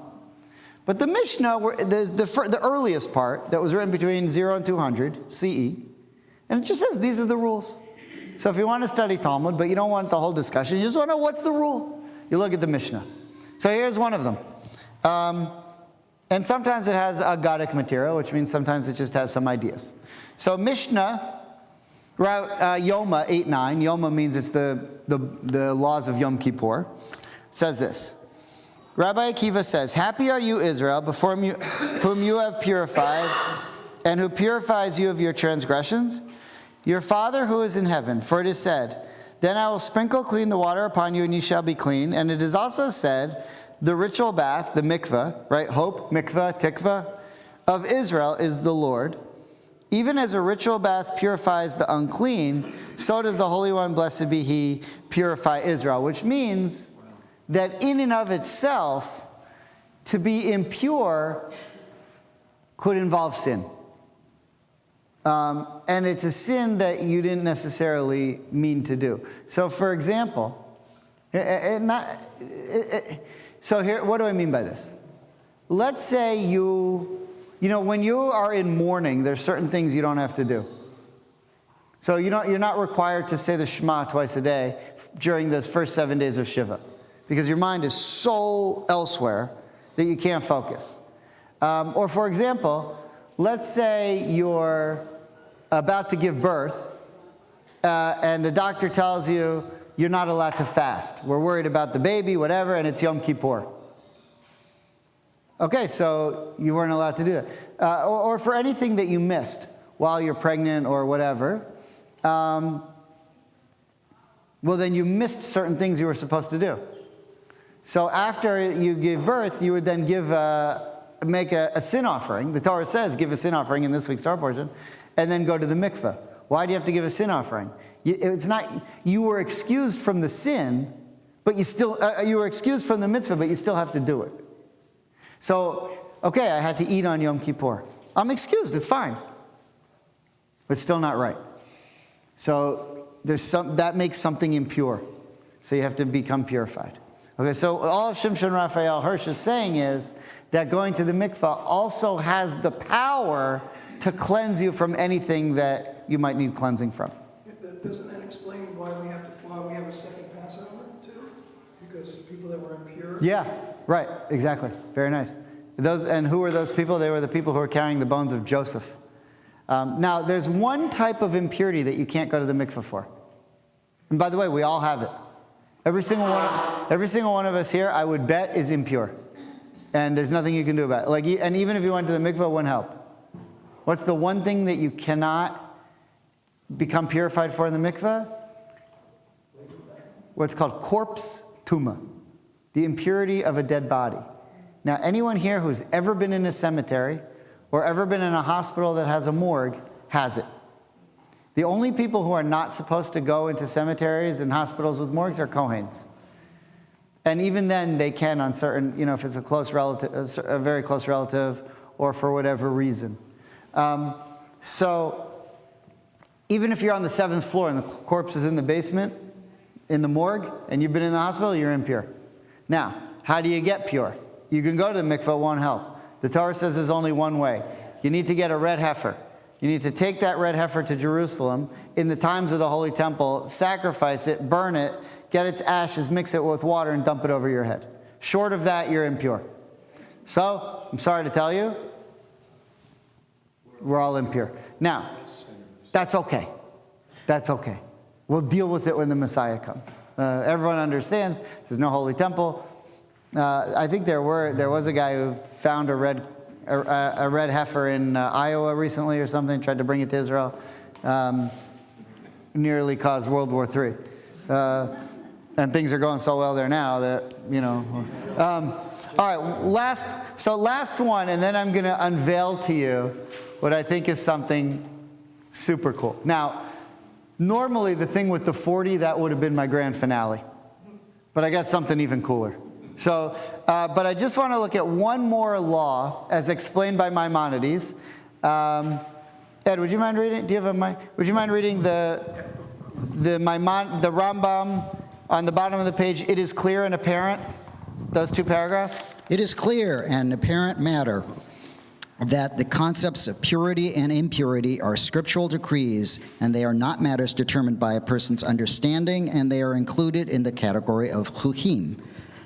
But the Mishnah, there's the earliest part that was written between 0 and 200 CE, and it just says these are the rules. So if you want to study Talmud, but you don't want the whole discussion, you just want to know what's the rule, you look at the Mishnah. So here's one of them. And sometimes it has Aggadic material, which means sometimes it just has some ideas. So Mishnah, Yoma 8-9, Yoma means it's the laws of Yom Kippur, it says this. Rabbi Akiva says, "Happy are you, Israel, before whom you have purified, and who purifies you of your transgressions? Your Father who is in heaven, for it is said, then I will sprinkle clean the water upon you, and you shall be clean. And it is also said, the ritual bath, the mikveh, right? Hope, mikveh, tikvah, of Israel is the Lord. Even as a ritual bath purifies the unclean, so does the Holy One, blessed be He, purify Israel." Which means that in and of itself, to be impure could involve sin. And it's a sin that you didn't necessarily mean to do. So for example, so here, what do I mean by this? Let's say when you are in mourning, there's certain things you don't have to do. So you're not required to say the Shema twice a day during those first 7 days of Shiva, because your mind is so elsewhere that you can't focus. Or for example, let's say you're about to give birth, and the doctor tells you you're not allowed to fast. We're worried about the baby, whatever, and it's Yom Kippur. Okay, so you weren't allowed to do that. Or for anything that you missed while you're pregnant or whatever, well, then you missed certain things you were supposed to do. So after you give birth, you would then make a sin offering. The Torah says give a sin offering in this week's Torah portion, and then go to the mikveh. Why do you have to give a sin offering? It's not, you were excused from the sin, but you were excused from the mitzvah, but you still have to do it. So, okay, I had to eat on Yom Kippur. I'm excused, it's fine. But still not right. So that makes something impure. So you have to become purified. Okay, so all of Shimshon Raphael Hirsch is saying is that going to the mikvah also has the power to cleanse you from anything that you might need cleansing from. Doesn't that explain why we have a second Passover too? Because people that were impure. Yeah, right, exactly. Very nice. And who were those people? They were the people who were carrying the bones of Joseph. Now, there's one type of impurity that you can't go to the mikvah for. And by the way, we all have it. Every single one of us here, I would bet, is impure. And there's nothing you can do about it. And even if you went to the mikvah, it wouldn't help. What's the one thing that you cannot become purified for in the mikvah? What's called corpse tuma, the impurity of a dead body. Now, anyone here who's ever been in a cemetery or ever been in a hospital that has a morgue has it. The only people who are not supposed to go into cemeteries and hospitals with morgues are Kohens. And even then, they can on certain, if it's a close relative, a very close relative, or for whatever reason. So even if you're on the 7th floor and the corpse is in the basement, in the morgue, and you've been in the hospital, you're impure. Now, how do you get pure? You can go to the mikvah, it won't help. The Torah says there's only one way. You need to get a red heifer. You need to take that red heifer to Jerusalem in the times of the Holy Temple, sacrifice it, burn it, get its ashes, mix it with water, and dump it over your head. Short of that, you're impure. So, I'm sorry to tell you, we're all impure. Now, that's okay. That's okay. We'll deal with it when the Messiah comes. everyone understands there's no holy temple. I think there was a guy who found a red heifer in Iowa recently or something, tried to bring it to Israel, nearly caused World War III. And things are going so well there now that, all right, last one, and then I'm going to unveil to you what I think is something super cool. Now, normally the thing with the 40, that would have been my grand finale. But I got something even cooler. So, but I just want to look at one more law as explained by Maimonides. Ed, would you mind reading? Do you have a mic? Would you mind reading the Rambam on the bottom of the page? It is clear and apparent. Those two paragraphs. It is clear and apparent matter that the concepts of purity and impurity are scriptural decrees, and they are not matters determined by a person's understanding, and they are included in the category of chukim.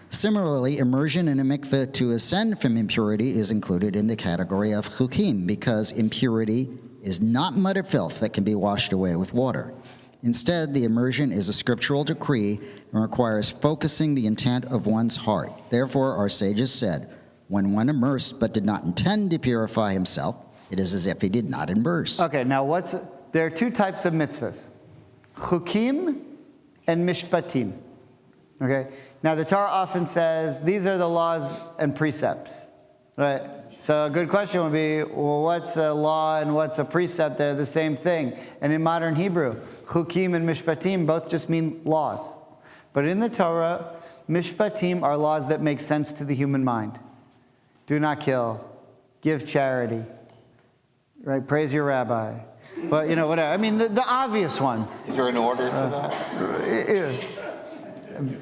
Similarly, immersion in a mikveh to ascend from impurity is included in the category of chukim, because impurity is not mud or filth that can be washed away with water. Instead, the immersion is a scriptural decree and requires focusing the intent of one's heart. Therefore, our sages said, when one immersed but did not intend to purify himself, it is as if he did not immerse. Okay, now there are two types of mitzvahs, chukim and mishpatim. Okay, now the Torah often says these are the laws and precepts, right? So a good question would be, well, what's a law and what's a precept? They're the same thing. And in modern Hebrew, chukim and mishpatim both just mean laws. But in the Torah, mishpatim are laws that make sense to the human mind. Do not kill. Give charity. Right? Praise your rabbi. But, whatever. I mean, the obvious ones. Is there an order for that?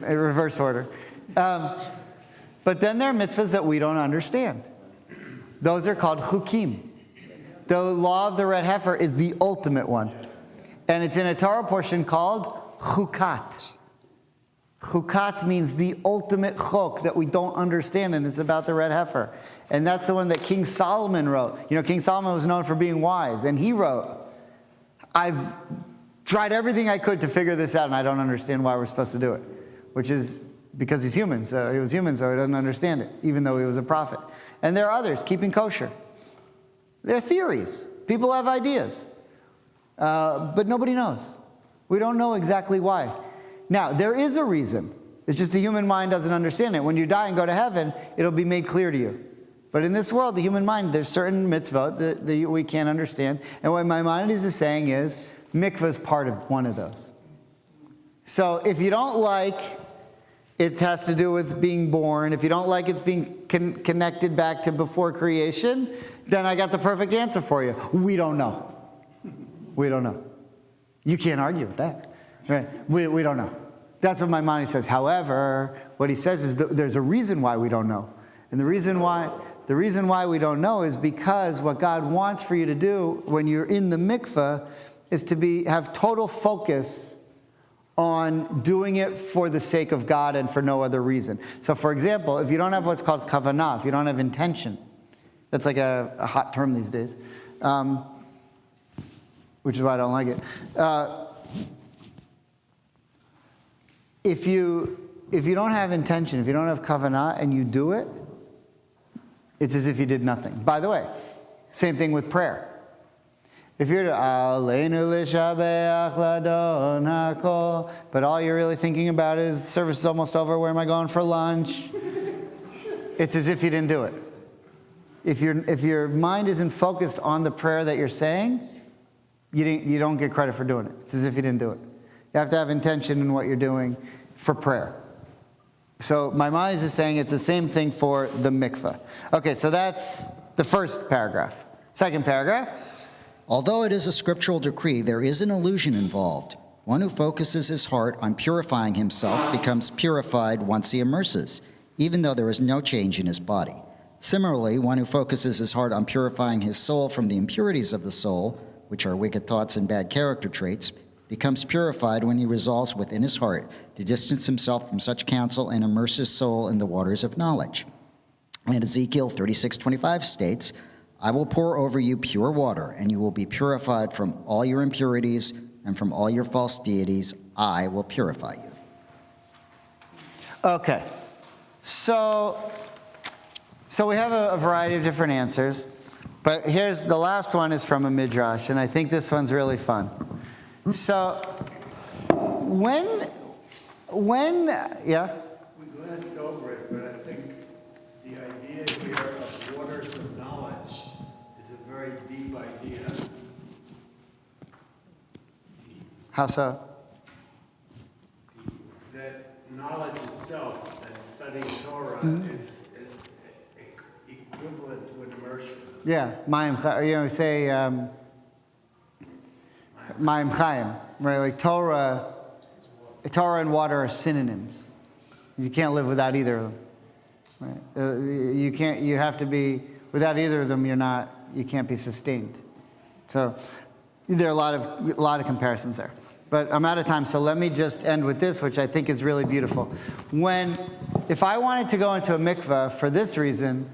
A reverse order. But then there are mitzvahs that we don't understand. Those are called chukim. The law of the red heifer is the ultimate one. And it's in a Torah portion called chukat. Chukat means the ultimate chok that we don't understand, and it's about the red heifer. And that's the one that King Solomon wrote. King Solomon was known for being wise, and he wrote, I've tried everything I could to figure this out, and I don't understand why we're supposed to do it. Which is because he's human, so he was human, so he doesn't understand it, even though he was a prophet. And there are others, keeping kosher. There are theories. People have ideas. But nobody knows. We don't know exactly why. Now, there is a reason. It's just the human mind doesn't understand it. When you die and go to heaven, it'll be made clear to you. But in this world, the human mind, there's certain mitzvot that we can't understand. And what Maimonides is saying is, mikvah is part of one of those. So if you don't like it has to do with being born, if you don't like it's being connected back to before creation, then I got the perfect answer for you. We don't know. We don't know. You can't argue with that. Right? We don't know. That's what Maimonides says. However, what he says is there's a reason why we don't know. And the reason why we don't know is because what God wants for you to do when you're in the mikveh is to have total focus on doing it for the sake of God and for no other reason. So, for example, if you don't have what's called kavanah, if you don't have intention, that's like a hot term these days, which is why I don't like it. If you don't have intention, if you don't have kavanah and you do it, it's as if you did nothing. By the way, same thing with prayer. If you're to Aleinu l'shabeach ladon hakol, but all you're really thinking about is the service is almost over, where am I going for lunch? It's as if you didn't do it. If your mind isn't focused on the prayer that you're saying, you don't get credit for doing it. It's as if you didn't do it. You have to have intention in what you're doing for prayer. So Maimonides is saying it's the same thing for the mikveh. Okay, so that's the first paragraph. Second paragraph. Although it is a scriptural decree, there is an illusion involved. One who focuses his heart on purifying himself becomes purified once he immerses, even though there is no change in his body. Similarly, one who focuses his heart on purifying his soul from the impurities of the soul, which are wicked thoughts and bad character traits, becomes purified when he resolves within his heart to distance himself from such counsel and immerse his soul in the waters of knowledge. And Ezekiel 36:25 states, I will pour over you pure water, and you will be purified from all your impurities and from all your false deities. I will purify you. Okay. So we have a variety of different answers, but here's the last one is from a midrash, and I think this one's really fun. So when yeah. We glanced over it, but I think the idea here of waters of knowledge is a very deep idea. How so? That knowledge itself, that studying Torah, is equivalent to an immersion. Yeah, Mayim, say Mayim Chaim, right? Like Torah and water are synonyms. You can't live without either of them, right? You have to be, without either of them, you can't be sustained. So there are a lot of comparisons there. But I'm out of time, so let me just end with this, which I think is really beautiful. If I wanted to go into a mikveh for this reason,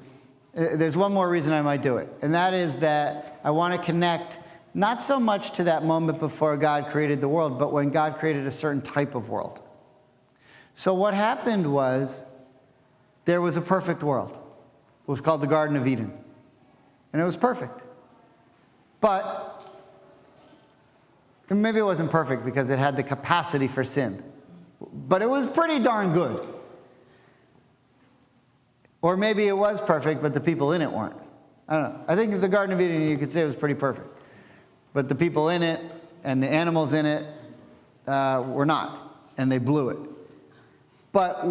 there's one more reason I might do it, and that is that I want to connect not so much to that moment before God created the world, but when God created a certain type of world. So what happened was there was a perfect world. It was called the Garden of Eden, and it was perfect. But maybe it wasn't perfect because it had the capacity for sin, but it was pretty darn good. Or maybe it was perfect, but the people in it weren't. I don't know. I think the Garden of Eden, you could say it was pretty perfect. But the people in it and the animals in it were not, and they blew it. But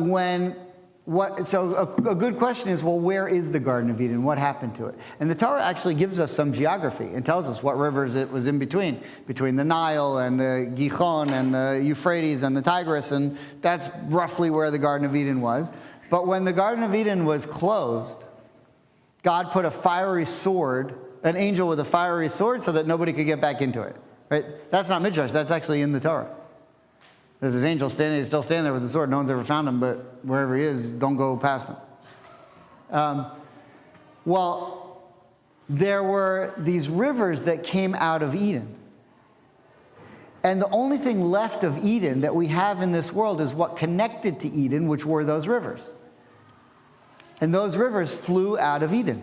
so a good question is, well, where is the Garden of Eden? What happened to it? And the Torah actually gives us some geography and tells us what rivers it was in between the Nile and the Gihon and the Euphrates and the Tigris, and that's roughly where the Garden of Eden was. But when the Garden of Eden was closed, God put an angel with a fiery sword so that nobody could get back into it. Right? That's not midrash, that's actually in the Torah. There's this angel he's still standing there with the sword. No one's ever found him, but wherever he is, don't go past him. Well, there were these rivers that came out of Eden. And the only thing left of Eden that we have in this world is what connected to Eden, which were those rivers. And those rivers flew out of Eden.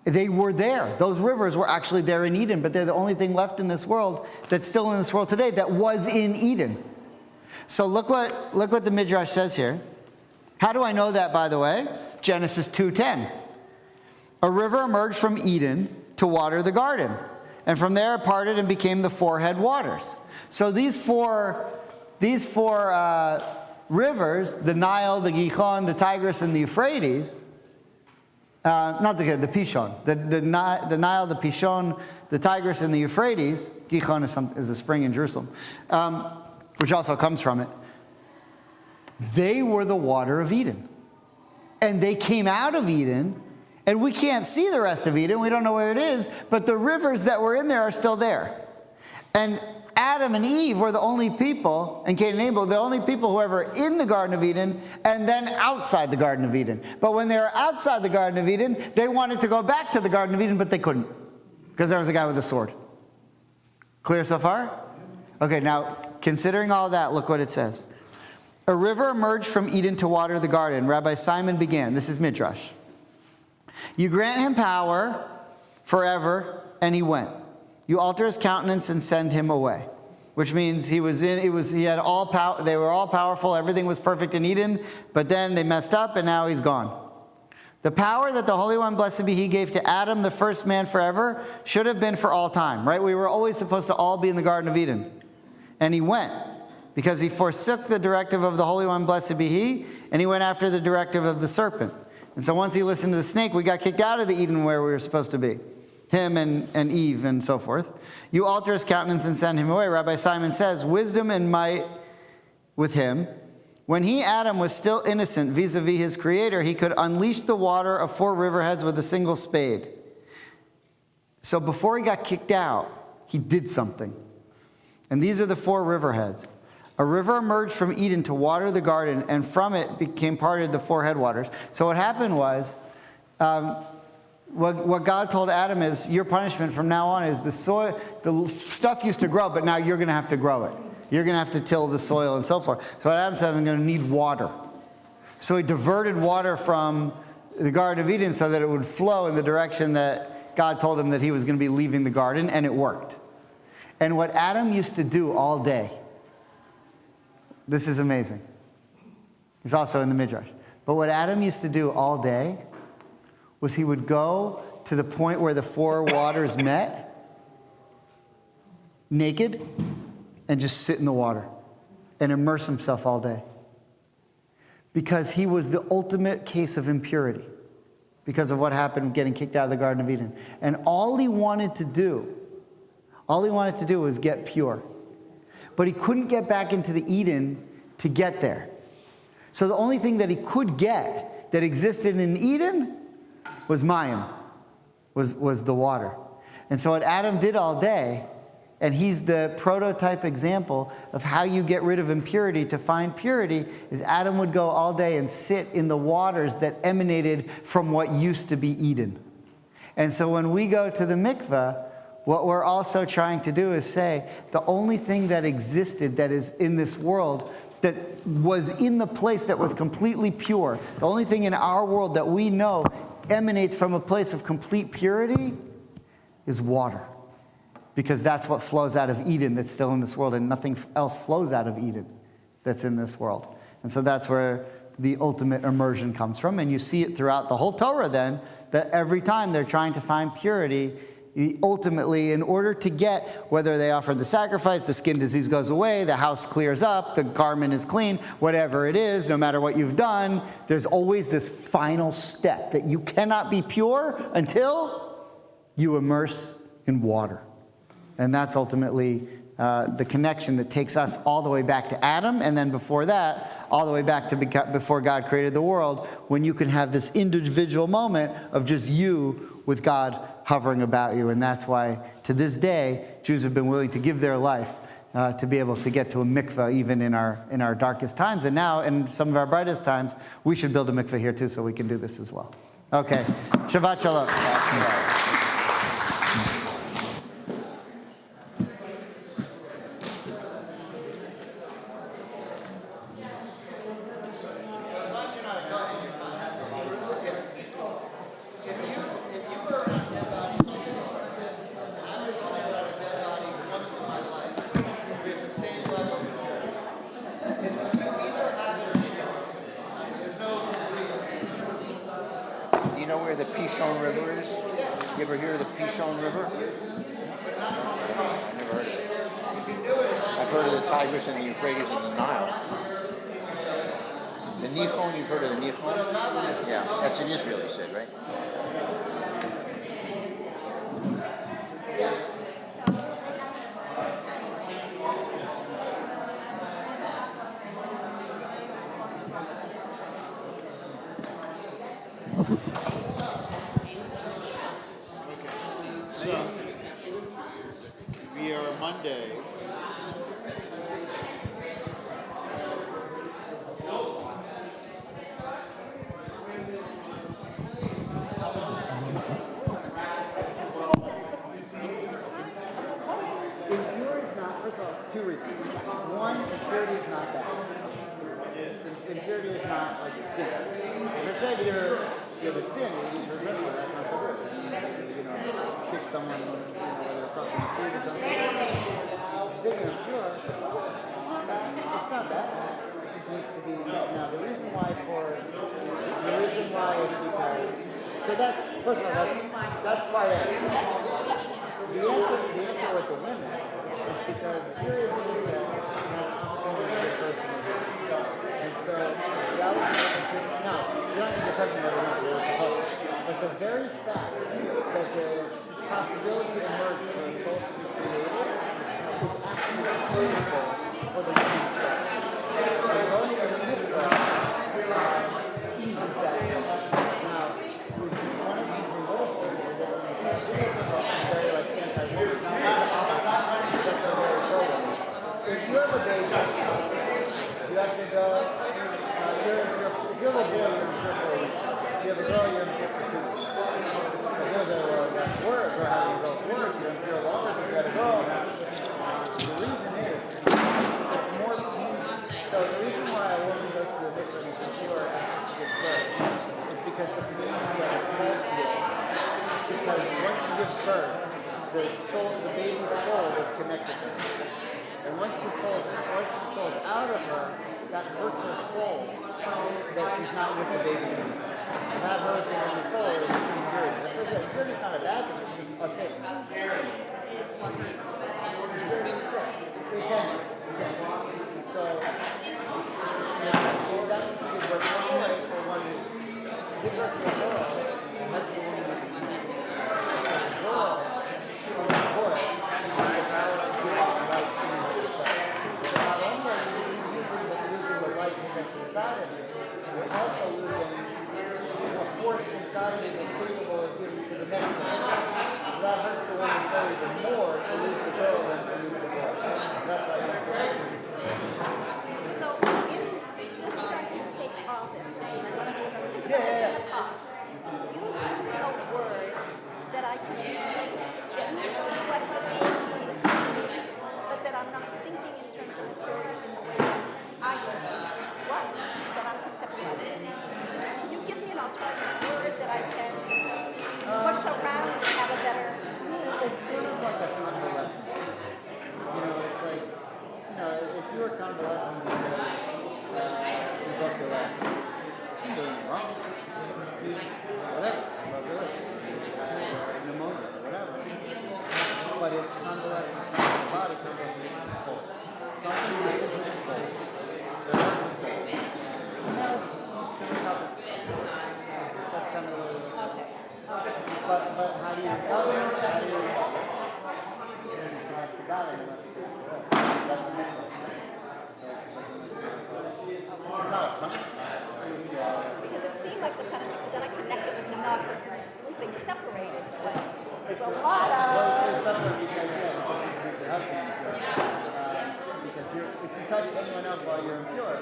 They were there. Those rivers were actually there in Eden, but they're the only thing left in this world that's still in this world today that was in Eden. So look what the Midrash says here. How do I know that, by the way? Genesis 2:10. A river emerged from Eden to water the garden, and from there it parted and became the four head waters. So these four rivers, the Nile, the Gihon, the Tigris, and the Euphrates, not the Pishon, the Nile, the Pishon, the Tigris, and the Euphrates. Gihon is a spring in Jerusalem, which also comes from it. They were the water of Eden. And they came out of Eden, and we can't see the rest of Eden. We don't know where it is, but the rivers that were in there are still there. And Adam and Eve were the only people, and Cain and Abel, the only people who were in the Garden of Eden and then outside the Garden of Eden. But when they were outside the Garden of Eden, they wanted to go back to the Garden of Eden, but they couldn't because there was a guy with a sword. Clear so far? Okay, now, considering all that, look what it says. A river emerged from Eden to water the garden. Rabbi Simon began. This is Midrash. You grant him power forever, and he went. You alter his countenance and send him away. Which means he had all power. They were all powerful. Everything was perfect in Eden, but then they messed up, and now he's gone. The power that the Holy One, blessed be He, gave to Adam, the first man forever, should have been for all time. Right? We were always supposed to all be in the Garden of Eden, and he went because he forsook the directive of the Holy One, blessed be He, and he went after the directive of the serpent. And so once he listened to the snake, we got kicked out of the Eden where we were supposed to be. Him and Eve and so forth. You alter his countenance and send him away. Rabbi Simon says, wisdom and might with him. When he, Adam, was still innocent vis-a-vis his creator, he could unleash the water of four riverheads with a single spade. So before he got kicked out, he did something. And these are the four riverheads. A river emerged from Eden to water the garden, and from it became parted the four headwaters. So what happened was, what God told Adam is, your punishment from now on is the soil, the stuff used to grow, but now you're going to have to grow it. You're going to have to till the soil and so forth. So what Adam said, I'm going to need water. So he diverted water from the Garden of Eden so that it would flow in the direction that God told him that he was going to be leaving the garden, and it worked. And what Adam used to do all day, this is amazing. He's also in the Midrash. But what Adam used to do all day was he would go to the point where the four waters met, naked, and just sit in the water and immerse himself all day. Because he was the ultimate case of impurity because of what happened getting kicked out of the Garden of Eden. And all he wanted to do was get pure. But he couldn't get back into the Eden to get there. So the only thing that he could get that existed in Eden was Mayim, was the water. And so what Adam did all day, and he's the prototype example of how you get rid of impurity to find purity, is Adam would go all day and sit in the waters that emanated from what used to be Eden. And so when we go to the mikveh, what we're also trying to do is say the only thing that existed that is in this world that was in the place that was completely pure, the only thing in our world that we know emanates from a place of complete purity is water. Because that's what flows out of Eden that's still in this world, and nothing else flows out of Eden that's in this world. And so that's where the ultimate immersion comes from. And you see it throughout the whole Torah then, that every time they're trying to find purity, ultimately, in order to get, whether they offer the sacrifice, the skin disease goes away, the house clears up, the garment is clean, whatever it is, no matter what you've done, there's always this final step that you cannot be pure until you immerse in water. And that's ultimately the connection that takes us all the way back to Adam, and then before that, all the way back to before God created the world, when you can have this individual moment of just you with God hovering about you. And that's why, to this day, Jews have been willing to give their life to be able to get to a mikveh even in our darkest times. And now, in some of our brightest times, we should build a mikveh here too so we can do this as well. Okay. Shabbat Shalom. You know where the Pishon River is? You ever hear of the Pishon River? Never heard of it. I've heard of the Tigris and the Euphrates and the Nile. The Nihon, you've heard of the Nihon? Yeah, that's in Israel, you said, right? So, we are Monday. Impurity is not, first of all, two reasons. One, impurity is not bad. Impurity is not like a sin. If I said you have a sin, you should remember that's not so good. Kick someone, whether it's something food or something. If you're impure, it's not bad. It just needs to be. Now, the reason why is because. So that's, first of all, that's why the answer with the women is because here is the that only one person. And so that was no, you don't need to touch another one, you're supposed to. But the very fact that the possibility emerged for a soul to be created is actually critical for the women's sex. And going to the mikvah eases that. Now, one of the things we notice is that when very like anti-women, except for very pro-women. If you have a baby, you have to go, if you have a boy, you're in here for a week. If you have a girl, you're in here for 2 weeks. If you have to work, or how you go to work, you're in here longer, you gotta go. The reason is, it's more painful. So the reason why a woman goes to the mikvah because once she gives birth, the baby's soul is connected to her. And once the soul's out of her, that hurts her soul that she's not with the baby anymore. And that hurting on the soul is impurity. That's what impurity is not a bad thing, it's just a thing. It can be. So, that's because we're one way for one to give birth to a girl, that's the woman that can do it. A girl, or a boy, has the power to give us the light into itself. So not only are you losing the light that's inside of you, you're also losing a force inside of you that's capable of giving to the next one. So that hurts the woman's soul even more to lose the girl than to lose the boy. That's why you have to lose it. So if just trying to take all this, and I'm going to be able to talk, you give me a word that I can relate, that reflects the truth, but that I'm not thinking in terms of purity in the way that I think, right, that I'm conceptualizing. Can you give me an alternative word that I can push around and have a better... It's sort of like a convalescent. It's like, if you were convalescent because you broke your leg, you're doing it wrong. Whatever, broke your leg. Pneumonia, whatever. But it's convalescent from the body, convalescent from the soul. Something happens with the soul. There's the soul. And now it's recover. That's kind of what it is. Okay. But how do you recover? How do you recover? That's the God in us. That's the myth. It's not a punishment. Because it seemed like the punishment, because then I connected with the narcissist sleeping separated, but there's a lot of... Well, it's separate because, because you think your husband is impure. Because if you touch anyone else while you're impure,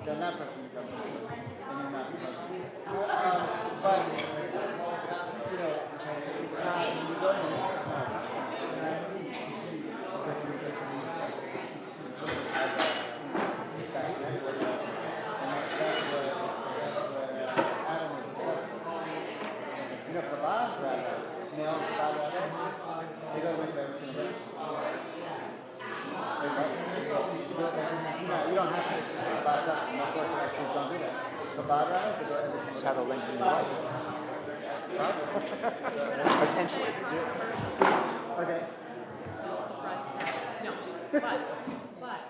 then that person becomes impure. And you're not supposed to. But, it's not, when you go to the it's not a punishment. Because you're basically Adam was successful. For a lot of rabbis, male rabbis, they go with every single day. You don't have to about that. Of course, actually don't do that. For Bob rabbis, they go every single day. Have a link in your life. Potentially. Okay. No, but